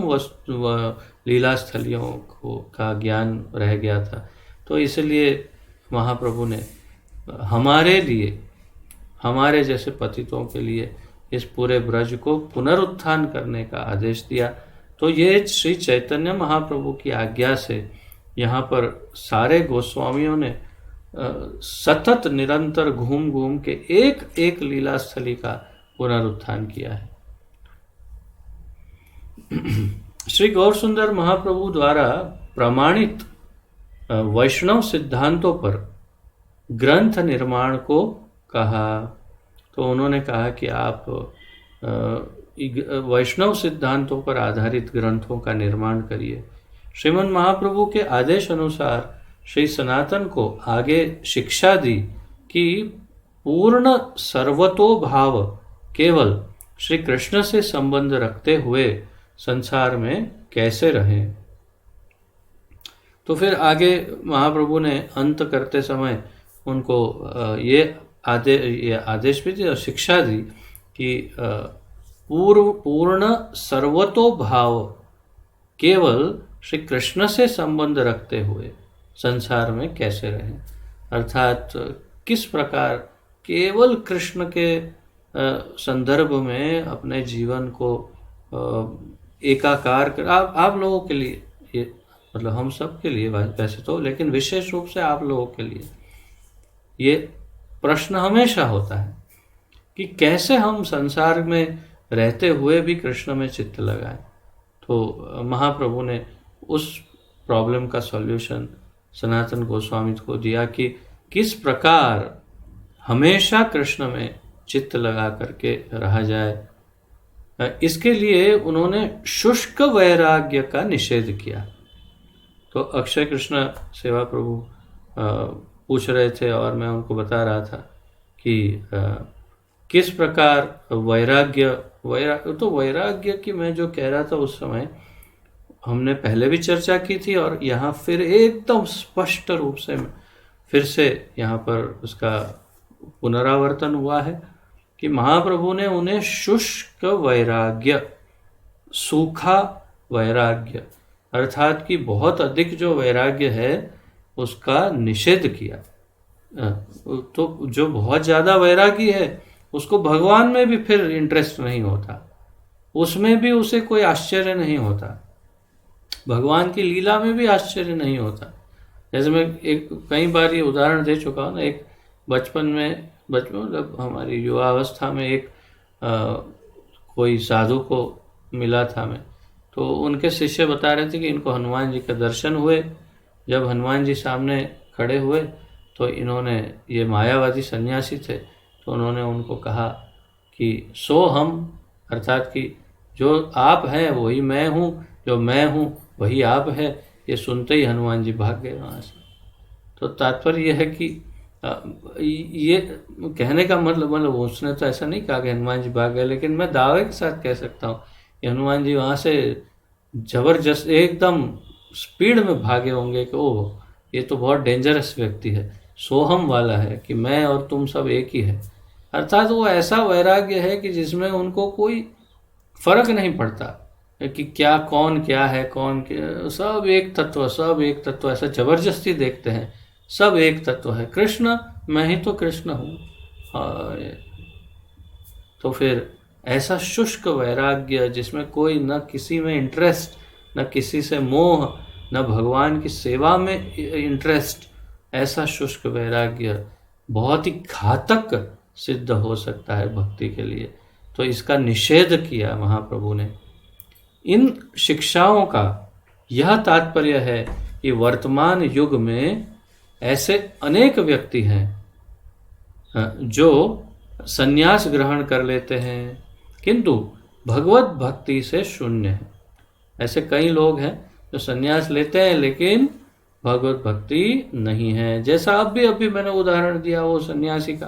लीला स्थलियों का ज्ञान रह गया था। तो इसलिए महाप्रभु ने हमारे लिए, हमारे जैसे पतितों के लिए इस पूरे ब्रज को पुनरुत्थान करने का आदेश दिया। तो ये श्री चैतन्य महाप्रभु की आज्ञा से यहाँ पर सारे गोस्वामियों ने सतत निरंतर घूम घूम के एक एक लीला स्थली का पुनरुत्थान किया है। श्री गौर सुंदर महाप्रभु द्वारा प्रमाणित वैष्णव सिद्धांतों पर ग्रंथ निर्माण को कहा। तो उन्होंने कहा कि आप वैष्णव सिद्धांतों पर आधारित ग्रंथों का निर्माण करिए। श्रीमन महाप्रभु के आदेश अनुसार श्री सनातन को आगे शिक्षा दी कि पूर्ण सर्वतोभाव केवल श्री कृष्ण से संबंध रखते हुए संसार में कैसे रहें। तो फिर आगे महाप्रभु ने अंत करते समय उनको ये आदेश भी दिया, शिक्षा दी कि पूर्ण सर्वतोभाव केवल श्री कृष्ण से संबंध रखते हुए संसार में कैसे रहें। अर्थात किस प्रकार केवल कृष्ण के संदर्भ में अपने जीवन को एकाकार कर, आप लोगों के लिए, ये मतलब हम सब के लिए वैसे तो, लेकिन विशेष रूप से आप लोगों के लिए ये प्रश्न हमेशा होता है कि कैसे हम संसार में रहते हुए भी कृष्ण में चित्त लगाएं। तो महाप्रभु ने उस प्रॉब्लम का सॉल्यूशन सनातन गोस्वामी को दिया कि किस प्रकार हमेशा कृष्ण में चित्त लगा करके रहा जाए इसके लिए उन्होंने शुष्क वैराग्य का निषेध किया। तो अक्षय कृष्ण सेवा प्रभु पूछ रहे थे और मैं उनको बता रहा था कि किस प्रकार वैराग्य की मैं जो कह रहा था उस समय हमने पहले भी चर्चा की थी और यहाँ फिर एकदम स्पष्ट रूप से फिर से यहाँ पर उसका पुनरावर्तन हुआ है कि महाप्रभु ने उन्हें शुष्क वैराग्य, सूखा वैराग्य अर्थात कि बहुत अधिक जो वैराग्य है उसका निषेध किया। तो जो बहुत ज़्यादा वैरागी है उसको भगवान में भी फिर इंटरेस्ट नहीं होता, उसमें भी उसे कोई आश्चर्य नहीं होता, भगवान की लीला में भी आश्चर्य नहीं होता। जैसे मैं कई बार ये उदाहरण दे चुका हूँ ना, एक बचपन मतलब हमारी युवावस्था में एक कोई साधु को मिला था मैं, तो उनके शिष्य बता रहे थे कि इनको हनुमान जी का दर्शन हुए। जब हनुमान जी सामने खड़े हुए तो इन्होंने, ये मायावादी सन्यासी थे, तो उन्होंने उनको कहा कि सो हम, अर्थात कि जो आप हैं वही मैं हूँ, जो मैं हूँ वही आप है। ये सुनते ही हनुमान जी भाग गए वहाँ से। तो तात्पर्य यह है कि ये कहने का मतलब उसने तो ऐसा नहीं कहा कि हनुमान जी भाग गए, लेकिन मैं दावे के साथ कह सकता हूँ कि हनुमान जी वहाँ से जबरदस्त एकदम स्पीड में भागे होंगे कि ओह ये तो बहुत डेंजरस व्यक्ति है, सोहम वाला है कि मैं और तुम सब एक ही है। अर्थात वो ऐसा वैराग्य है कि जिसमें उनको कोई फर्क नहीं पड़ता कि क्या कौन क्या है, कौन क्या, सब एक तत्व, सब एक तत्व, ऐसा जबरदस्ती देखते हैं, सब एक तत्व है, कृष्ण मैं ही तो कृष्ण हूँ। तो फिर ऐसा शुष्क वैराग्य जिसमें कोई न किसी में इंटरेस्ट, न किसी से मोह, न भगवान की सेवा में इंटरेस्ट, ऐसा शुष्क वैराग्य बहुत ही घातक सिद्ध हो सकता है भक्ति के लिए। तो इसका निषेध किया महाप्रभु ने। इन शिक्षाओं का यह तात्पर्य है कि वर्तमान युग में ऐसे अनेक व्यक्ति हैं जो संन्यास ग्रहण कर लेते हैं किंतु भगवत भक्ति से शून्य है। ऐसे कई लोग हैं जो संन्यास लेते हैं लेकिन भगवत भक्ति नहीं है। जैसा अभी मैंने उदाहरण दिया वो सन्यासी का।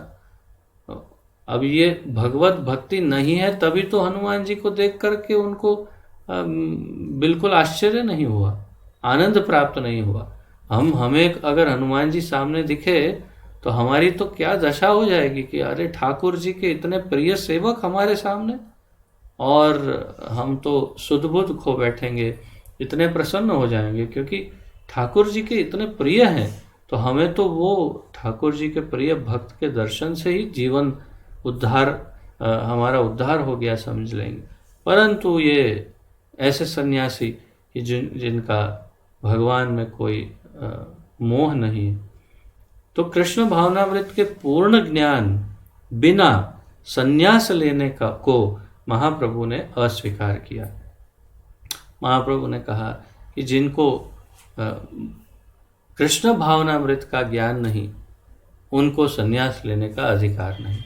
अब ये भगवत भक्ति नहीं है तभी तो हनुमान जी को देख करके उनको बिल्कुल आश्चर्य नहीं हुआ, आनंद प्राप्त नहीं हुआ। हमें अगर हनुमान जी सामने दिखे तो हमारी तो क्या दशा हो जाएगी कि अरे ठाकुर जी के इतने प्रिय सेवक हमारे सामने, और हम तो सुध बुध खो बैठेंगे, इतने प्रसन्न हो जाएंगे क्योंकि ठाकुर जी के इतने प्रिय हैं। तो हमें तो वो ठाकुर जी के प्रिय भक्त के दर्शन से ही जीवन उद्धार, हमारा उद्धार हो गया समझ लेंगे। परंतु ये ऐसे सन्यासी कि जिनका भगवान में कोई मोह नहीं, तो कृष्ण भावनामृत के पूर्ण ज्ञान बिना संन्यास लेने को महाप्रभु ने अस्वीकार किया। महाप्रभु ने कहा कि जिनको कृष्ण भावनामृत का ज्ञान नहीं उनको संन्यास लेने का अधिकार नहीं।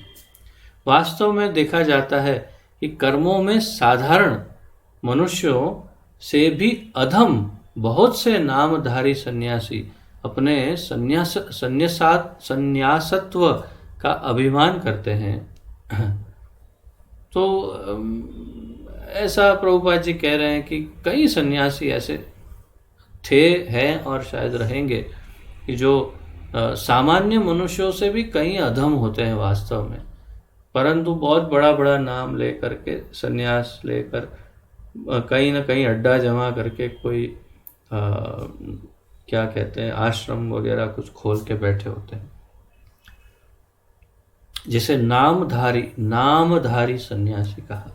वास्तव में देखा जाता है कि कर्मों में साधारण मनुष्यों से भी अधम बहुत से नामधारी सन्यासी अपने संन्यासत्व का अभिमान करते हैं। तो ऐसा प्रभुपाद जी कह रहे हैं कि कई सन्यासी ऐसे थे, हैं और शायद रहेंगे कि जो सामान्य मनुष्यों से भी कहीं अधम होते हैं वास्तव में, परंतु बहुत बड़ा बड़ा नाम लेकर के संन्यास लेकर कहीं ना कहीं अड्डा जमा करके कोई क्या कहते हैं आश्रम वगैरह कुछ खोल के बैठे होते हैं, जिसे नामधारी सन्यासी कहा।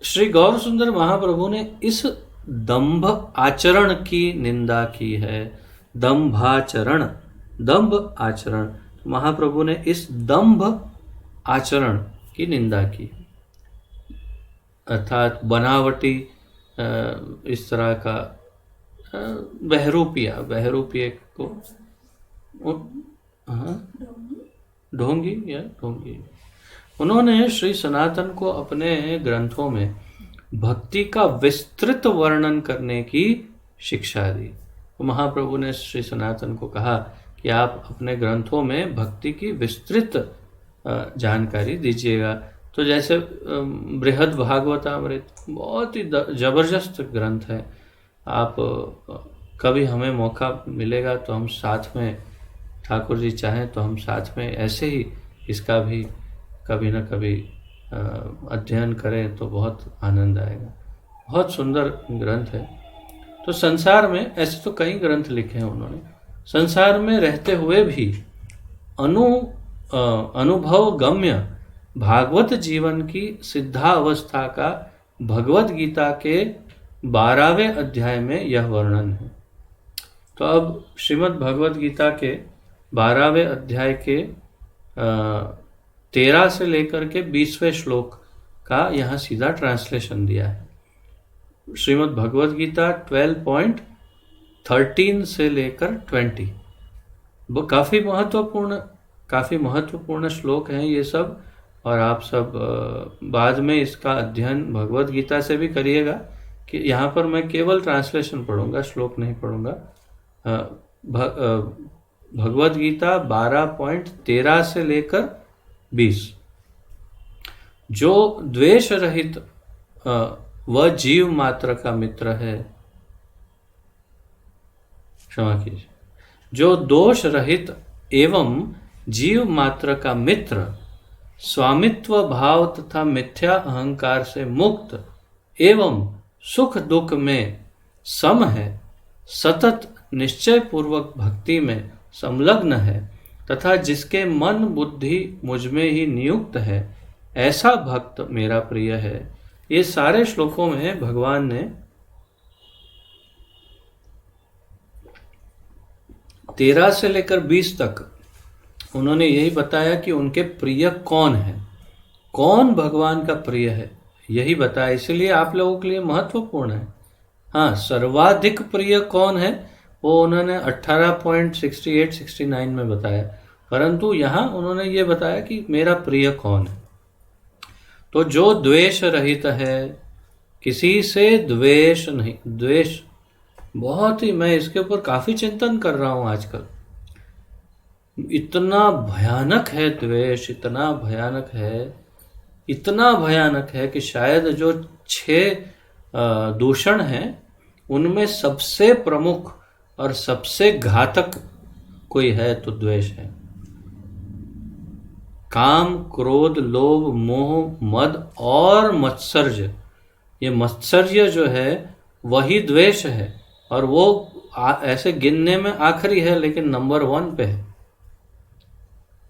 श्री गौर सुंदर महाप्रभु ने इस दंभ आचरण की निंदा की है। दंभ आचरण, महाप्रभु ने इस दंभ आचरण की निंदा की, अर्थात बनावटी इस तरह का बहरूपिया को ढोंगी उन्होंने श्री सनातन को अपने ग्रंथों में भक्ति का विस्तृत वर्णन करने की शिक्षा दी। तो महाप्रभु ने श्री सनातन को कहा कि आप अपने ग्रंथों में भक्ति की विस्तृत जानकारी दीजिएगा। तो जैसे बृहद भागवतामृत बहुत ही जबरदस्त ग्रंथ है। आप कभी हमें मौका मिलेगा तो हम साथ में, ठाकुर जी चाहें तो हम साथ में ऐसे ही इसका भी कभी न कभी अध्ययन करें तो बहुत आनंद आएगा। बहुत सुंदर ग्रंथ है। तो संसार में ऐसे तो कई ग्रंथ लिखे हैं उन्होंने। संसार में रहते हुए भी अनुभव गम्य भागवत जीवन की सिद्धा अवस्था का भगवत गीता के 12वें अध्याय में यह वर्णन है। तो अब श्रीमद् भगवत गीता के 12वें अध्याय के 13 से लेकर के 20वें श्लोक का यहाँ सीधा ट्रांसलेशन दिया है। श्रीमद् भगवत गीता 12.13 से लेकर 20, वो काफ़ी महत्वपूर्ण श्लोक हैं ये सब। और आप सब बाद में इसका अध्ययन भगवत गीता से भी करिएगा, कि यहाँ पर मैं केवल ट्रांसलेशन पढ़ूंगा, श्लोक नहीं पढ़ूंगा। भगवत गीता 12.13 से लेकर 20। जो द्वेष रहित वह जीव मात्र का मित्र है, क्षमा कीजिए, जो दोष रहित एवं जीव मात्र का मित्र, स्वामित्व भाव तथा मिथ्या अहंकार से मुक्त एवं सुख दुख में सम है, सतत निश्चय पूर्वक भक्ति में संलग्न है तथा जिसके मन बुद्धि मुझमें ही नियुक्त है, ऐसा भक्त मेरा प्रिय है। ये सारे श्लोकों में भगवान ने 13 से लेकर 20 तक उन्होंने यही बताया कि उनके प्रिय कौन है, कौन भगवान का प्रिय है, यही बताया। इसलिए आप लोगों के लिए महत्वपूर्ण है। हाँ, सर्वाधिक प्रिय कौन है वो उन्होंने 18.68-69 में बताया, परंतु यहाँ उन्होंने ये बताया कि मेरा प्रिय कौन है। तो जो द्वेष रहित है, किसी से द्वेष नहीं, द्वेष बहुत ही, मैं इसके ऊपर काफ़ी चिंतन कर रहा हूँ आजकल। इतना भयानक है द्वेष, इतना भयानक है कि शायद जो 6 दूषण हैं उनमें सबसे प्रमुख और सबसे घातक कोई है तो द्वेष है। काम, क्रोध, लोभ, मोह, मद और मत्सर्य, ये मत्सर्य जो है वही द्वेष है, और वो ऐसे गिनने में आखिरी है लेकिन नंबर 1 पे है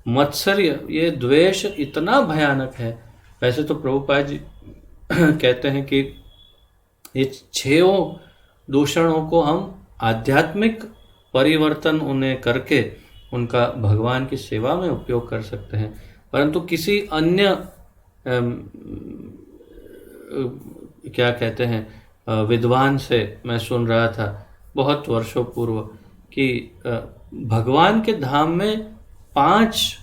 मत्सर्य। ये द्वेष इतना भयानक है। वैसे तो प्रभुपाद जी कहते हैं कि ये 6 दूषणों को हम आध्यात्मिक परिवर्तन उन्हें करके उनका भगवान की सेवा में उपयोग कर सकते हैं, परंतु किसी अन्य क्या कहते हैं विद्वान से मैं सुन रहा था बहुत वर्षों पूर्व कि भगवान के धाम में 5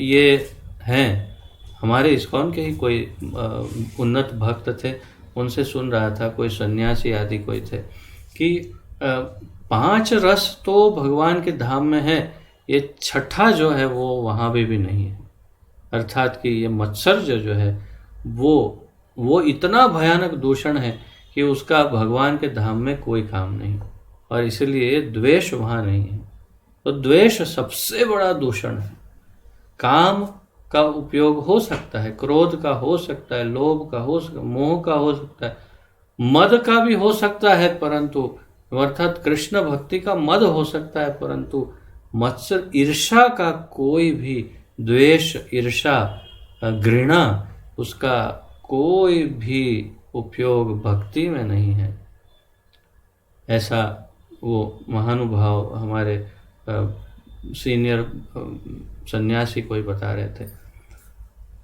ये हैं। हमारे इस्कॉन के ही कोई उन्नत भक्त थे, उनसे सुन रहा था, कोई सन्यासी आदि कोई थे, कि 5 रस तो भगवान के धाम में है, ये 6ठा जो है वो वहाँ भी नहीं है। अर्थात कि ये मत्सर्य जो है वो इतना भयानक दूषण है कि उसका भगवान के धाम में कोई काम नहीं, और इसलिए द्वेष वहाँ नहीं है। तो द्वेष सबसे बड़ा दूषण है। काम का उपयोग हो सकता है, क्रोध का हो सकता है, लोभ का हो सकता है, मोह का हो सकता है, मद का भी हो सकता है, परंतु अर्थात कृष्ण भक्ति का मद हो सकता है, परंतु मत्सर ईर्षा का कोई भी, द्वेष, ईर्षा, घृणा, उसका कोई भी उपयोग भक्ति में नहीं है। ऐसा वो महानुभाव हमारे सीनियर सन्यासी कोई बता रहे थे।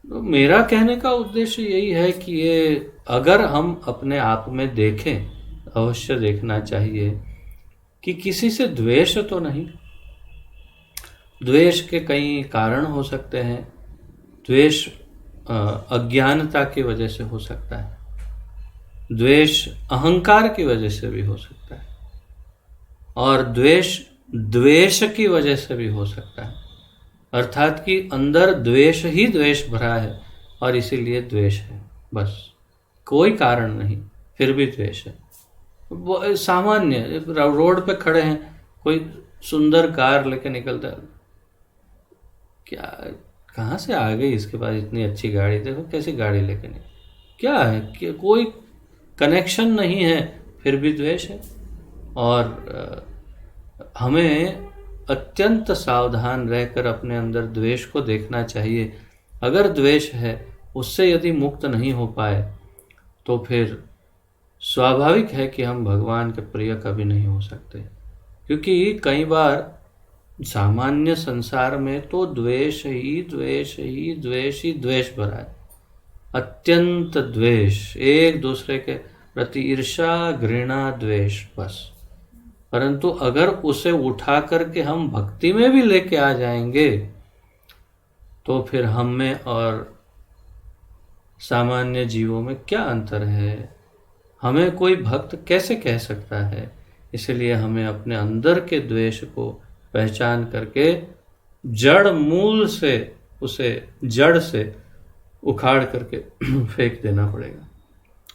तो मेरा कहने का उद्देश्य यही है कि ये अगर हम अपने आप में देखें, अवश्य देखना चाहिए कि किसी से द्वेष तो नहीं। द्वेष के कई कारण हो सकते हैं। द्वेष अज्ञानता की वजह से हो सकता है, द्वेष अहंकार की वजह से भी हो सकता है, और द्वेष द्वेष की वजह से भी हो सकता है। अर्थात कि अंदर द्वेष ही द्वेष भरा है और इसीलिए द्वेष है, बस कोई कारण नहीं, फिर भी द्वेष है। वो सामान्य रोड पे खड़े हैं, कोई सुंदर कार लेके निकलता है, क्या कहाँ से आ गई इसके पास इतनी अच्छी गाड़ी, देखो कैसी गाड़ी लेके निकल, क्या है कि कोई कनेक्शन नहीं है, फिर भी द्वेष है। और हमें अत्यंत सावधान रहकर अपने अंदर द्वेष को देखना चाहिए। अगर द्वेष है, उससे यदि मुक्त नहीं हो पाए तो फिर स्वाभाविक है कि हम भगवान के प्रिय कभी नहीं हो सकते, क्योंकि कई बार सामान्य संसार में तो द्वेष ही द्वेष ही द्वेष ही द्वेष भरा है, अत्यंत द्वेष, एक दूसरे के प्रति ईर्ष्या घृणा द्वेष, बस। परंतु अगर उसे उठा करके हम भक्ति में भी लेके आ जाएंगे तो फिर हम में और सामान्य जीवों में क्या अंतर है, हमें कोई भक्त कैसे कह सकता है। इसलिए हमें अपने अंदर के द्वेष को पहचान करके जड़ मूल से उसे जड़ से उखाड़ करके फेंक देना पड़ेगा।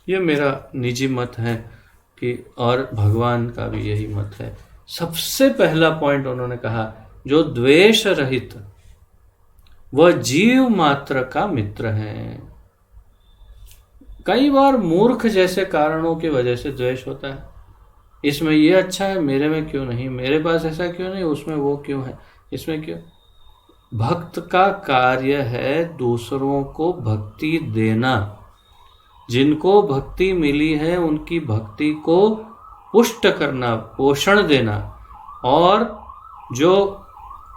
ये मेरा निजी मत है कि, और भगवान का भी यही मत है। सबसे पहला पॉइंट उन्होंने कहा, जो द्वेष रहित वह जीव मात्र का मित्र है। कई बार मूर्ख जैसे कारणों की वजह से द्वेष होता है, इसमें ये अच्छा है, मेरे में क्यों नहीं, मेरे पास ऐसा क्यों नहीं, उसमें वो क्यों है, इसमें क्यों। भक्त का कार्य है दूसरों को भक्ति देना, जिनको भक्ति मिली है उनकी भक्ति को पुष्ट करना, पोषण देना, और जो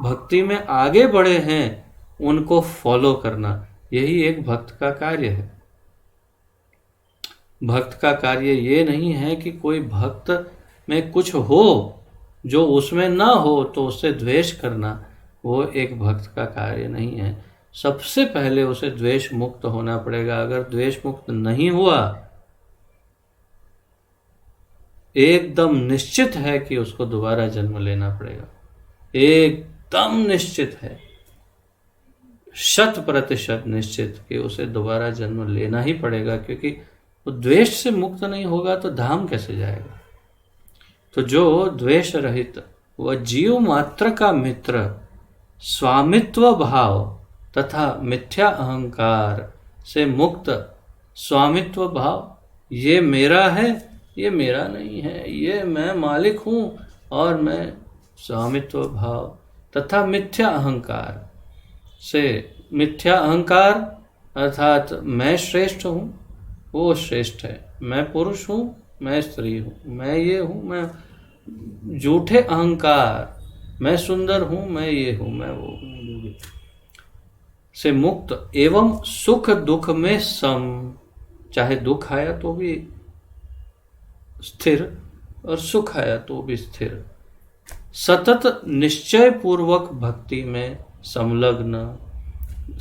भक्ति में आगे बढ़े हैं उनको फॉलो करना, यही एक भक्त का कार्य है। भक्त का कार्य ये नहीं है कि कोई भक्त में कुछ हो जो उसमें ना हो तो उससे द्वेष करना, वो एक भक्त का कार्य नहीं है। सबसे पहले उसे द्वेष मुक्त होना पड़ेगा। अगर द्वेष मुक्त नहीं हुआ, एकदम निश्चित है कि उसको दोबारा जन्म लेना पड़ेगा, एकदम निश्चित है, 100% निश्चित कि उसे दोबारा जन्म लेना ही पड़ेगा, क्योंकि वो द्वेष से मुक्त नहीं होगा तो धाम कैसे जाएगा। तो जो द्वेष रहित वह जीव मात्र का मित्र, स्वामित्व भाव तथा मिथ्या अहंकार से मुक्त, स्वामित्व भाव, ये मेरा है, ये मेरा नहीं है, ये मैं मालिक हूँ और मैं, स्वामित्व भाव तथा मिथ्या अहंकार से, मिथ्या अहंकार अर्थात मैं श्रेष्ठ हूँ, वो श्रेष्ठ है, मैं पुरुष हूँ, मैं स्त्री हूँ, मैं ये हूँ, मैं, झूठे अहंकार, मैं सुंदर हूँ, मैं ये हूँ, मैं वो हूँ, से मुक्त एवं सुख दुख में सम, चाहे दुख आया तो भी स्थिर और सुख आया तो भी स्थिर, सतत निश्चय पूर्वक भक्ति में संलग्न,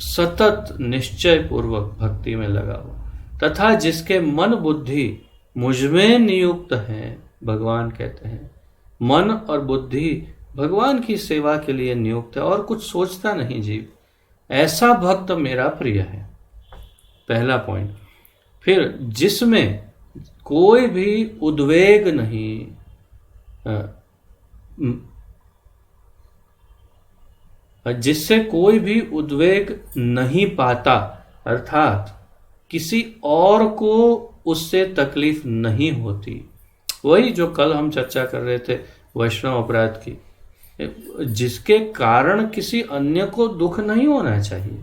सतत निश्चय पूर्वक भक्ति में लगा हुआ, तथा जिसके मन बुद्धि मुझमें नियुक्त है। भगवान कहते हैं मन और बुद्धि भगवान की सेवा के लिए नियुक्त है और कुछ सोचता नहीं जीव, ऐसा भक्त मेरा प्रिय है। पहला पॉइंट। फिर जिसमें कोई भी उद्वेग नहीं, जिससे कोई भी उद्वेग नहीं पाता, अर्थात किसी और को उससे तकलीफ नहीं होती। वही जो कल हम चर्चा कर रहे थे वैष्णव अपराध की, जिसके कारण किसी अन्य को दुख नहीं होना चाहिए,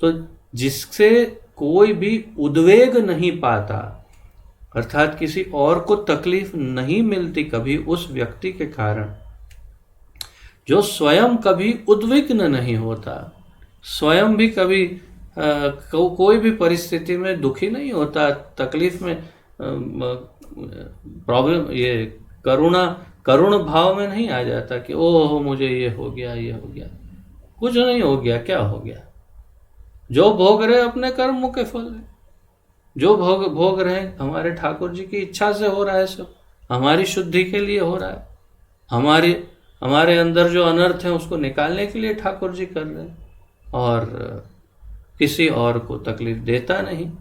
तो जिससे कोई भी उद्वेग नहीं पाता, अर्थात किसी और को तकलीफ नहीं मिलती कभी उस व्यक्ति के कारण, जो स्वयं कभी उद्विग्न नहीं होता, स्वयं भी कभी कोई भी परिस्थिति में दुखी नहीं होता, तकलीफ में प्रॉब्लम, ये करुण भाव में नहीं आ जाता कि ओह मुझे ये हो गया, ये हो गया, कुछ नहीं हो गया, क्या हो गया, जो भोग रहे अपने कर्मों के फल है। जो भोग रहे हमारे ठाकुर जी की इच्छा से हो रहा है, सब हमारी शुद्धि के लिए हो रहा है। हमारे अंदर जो अनर्थ है उसको निकालने के लिए ठाकुर जी कर रहे हैं, और किसी और को तकलीफ देता नहीं।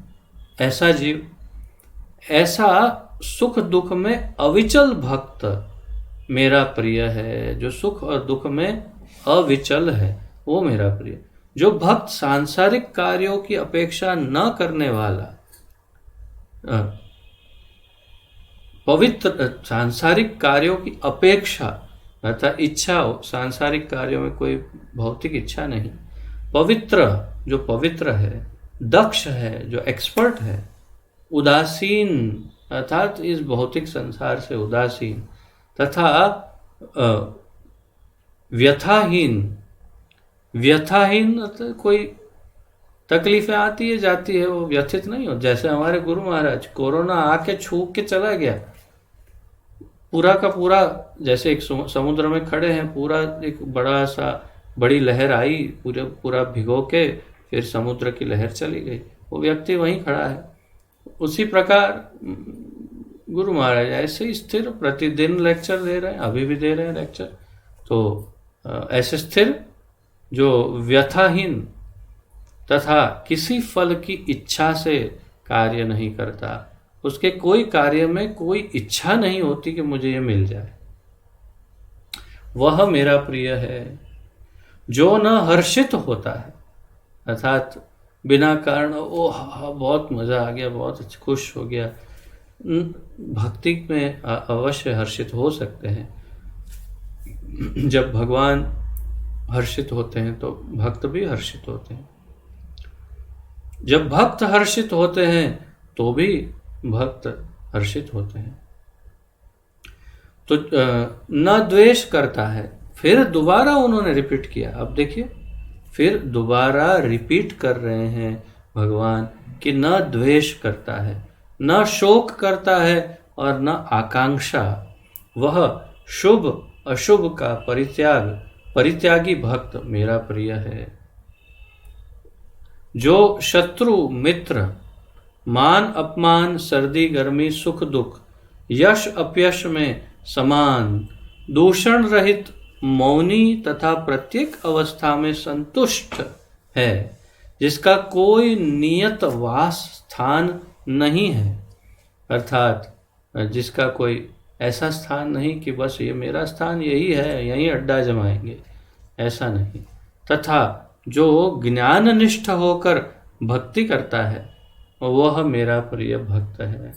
ऐसा जीव, ऐसा सुख दुख में अविचल भक्त मेरा प्रिय है। जो सुख और दुख में अविचल है वो मेरा प्रिय। जो भक्त सांसारिक कार्यों की अपेक्षा न करने वाला, पवित्र, सांसारिक कार्यों की अपेक्षा अर्थात इच्छा हो, सांसारिक कार्यों में कोई भौतिक इच्छा नहीं, पवित्र, जो पवित्र है, दक्ष है, जो एक्सपर्ट है, उदासीन अर्थात इस भौतिक संसार से उदासीन, तथा व्यथाहीन। व्यथाहीन मतलब कोई तकलीफें आती है जाती है, वो व्यथित नहीं हो। जैसे हमारे गुरु महाराज, कोरोना आके छू के चला गया, पूरा का पूरा, जैसे एक समुद्र में खड़े हैं, पूरा एक बड़ी लहर आई, पूरा भिगो के फिर समुद्र की लहर चली गई, वो व्यक्ति वहीं खड़ा है। उसी प्रकार गुरु महाराज ऐसे ही स्थिर प्रतिदिन लेक्चर दे रहे हैं, अभी भी दे रहे हैं लेक्चर। तो ऐसे स्थिर जो व्यथाहीन तथा किसी फल की इच्छा से कार्य नहीं करता, उसके कोई कार्य में कोई इच्छा नहीं होती कि मुझे ये मिल जाए, वह मेरा प्रिय है। जो न हर्षित होता है, अर्थात बिना कारण ओ बहुत मज़ा आ गया, बहुत खुश हो गया। भक्ति में अवश्य हर्षित हो सकते हैं। जब भगवान हर्षित होते हैं तो भक्त भी हर्षित होते हैं। जब भक्त हर्षित होते हैं तो भी भक्त हर्षित होते हैं। तो न द्वेष करता है। फिर दोबारा उन्होंने रिपीट किया, अब देखिए फिर दोबारा रिपीट कर रहे हैं भगवान कि न द्वेष करता है, न शोक करता है और न आकांक्षा। वह शुभ अशुभ का परित्यागी भक्त मेरा प्रिय है। जो शत्रु मित्र, मान अपमान, सर्दी गर्मी, सुख दुख, यश अपयश में समान, दूषण रहित, मौनी तथा प्रत्येक अवस्था में संतुष्ट है, जिसका कोई नियत वास स्थान नहीं है, अर्थात जिसका कोई ऐसा स्थान नहीं कि बस ये मेरा स्थान यही है, यहीं अड्डा जमाएंगे, ऐसा नहीं। तथा जो ज्ञाननिष्ठ होकर भक्ति करता है वह मेरा प्रिय भक्त है।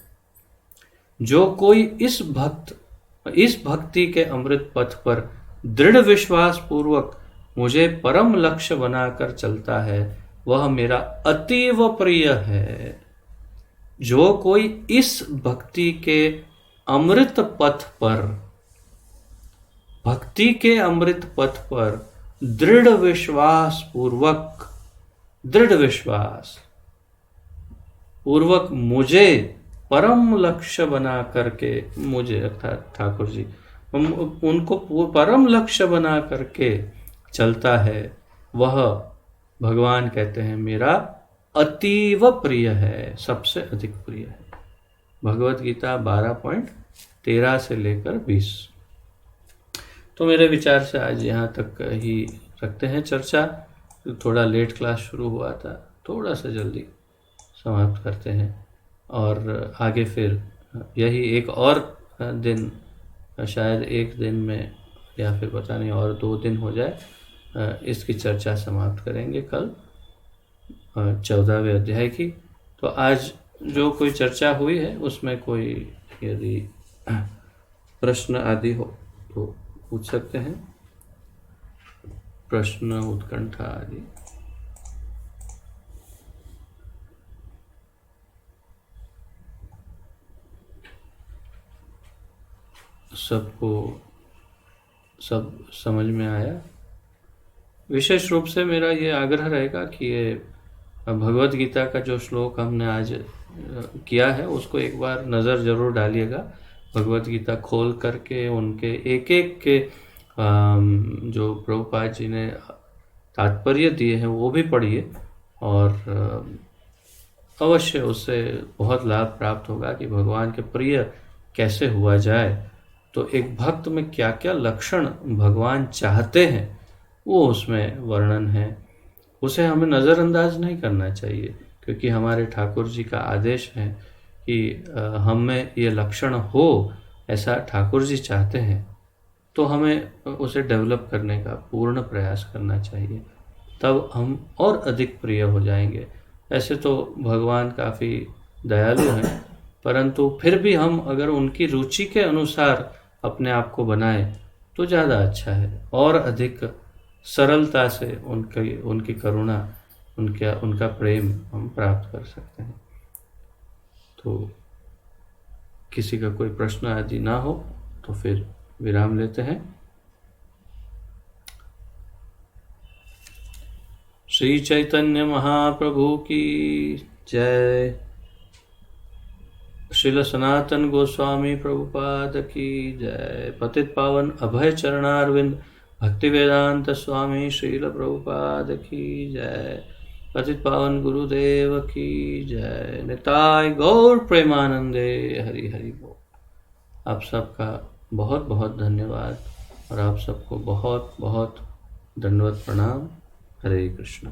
जो कोई इस भक्ति के अमृत पथ पर दृढ़ विश्वास पूर्वक मुझे परम लक्ष्य बनाकर चलता है वह मेरा अतीव प्रिय है। जो कोई इस भक्ति के अमृत पथ पर, भक्ति के अमृत पथ पर दृढ़ विश्वास पूर्वक मुझे परम लक्ष्य बना करके, मुझे अर्थात ठाकुर जी उनको परम लक्ष्य बना करके चलता है, वह भगवान कहते हैं मेरा अतीव प्रिय है, सबसे अधिक प्रिय है। भगवत गीता 12.13 से लेकर 20। तो मेरे विचार से आज यहाँ तक ही रखते हैं चर्चा। थोड़ा लेट क्लास शुरू हुआ था, थोड़ा सा जल्दी समाप्त करते हैं, और आगे फिर यही एक और दिन, शायद एक दिन में या फिर पता नहीं और 2 दिन हो जाए, इसकी चर्चा समाप्त करेंगे कल 14वें अध्याय की। तो आज जो कोई चर्चा हुई है उसमें कोई यदि प्रश्न आदि हो तो पूछ सकते हैं, प्रश्न उत्कंठा आदि। सबको सब समझ में आया। विशेष रूप से मेरा ये आग्रह रहेगा कि ये भगवत गीता का जो श्लोक हमने आज किया है उसको एक बार नज़र ज़रूर डालिएगा। भगवत गीता खोल करके उनके एक एक के जो प्रभुपाद जी ने तात्पर्य दिए हैं वो भी पढ़िए, और अवश्य उससे बहुत लाभ प्राप्त होगा कि भगवान के प्रिय कैसे हुआ जाए। तो एक भक्त में क्या क्या लक्षण भगवान चाहते हैं वो उसमें वर्णन है। उसे हमें नज़रअंदाज नहीं करना चाहिए, क्योंकि हमारे ठाकुर जी का आदेश है कि हम में ये लक्षण हो, ऐसा ठाकुर जी चाहते हैं, तो हमें उसे डेवलप करने का पूर्ण प्रयास करना चाहिए, तब हम और अधिक प्रिय हो जाएंगे। ऐसे तो भगवान काफ़ी दयालु हैं, परंतु फिर भी हम अगर उनकी रुचि के अनुसार अपने आप को बनाएं तो ज़्यादा अच्छा है, और अधिक सरलता से उनकी करुणा, उनका प्रेम हम प्राप्त कर सकते हैं। तो किसी का कोई प्रश्न आदि ना हो तो फिर विराम लेते हैं। श्री चैतन्य महाप्रभु की जय। श्रील सनातन गोस्वामी प्रभुपाद की जय। पतित पावन अभय चरणारविंद भक्ति वेदांत स्वामी श्रील प्रभुपाद की जय। पतित पावन गुरुदेव की जय। निताय गौर प्रेमानंदे हरि हरि बोल। आप सबका बहुत बहुत धन्यवाद और आप सबको बहुत बहुत दंडवत प्रणाम। हरे कृष्ण।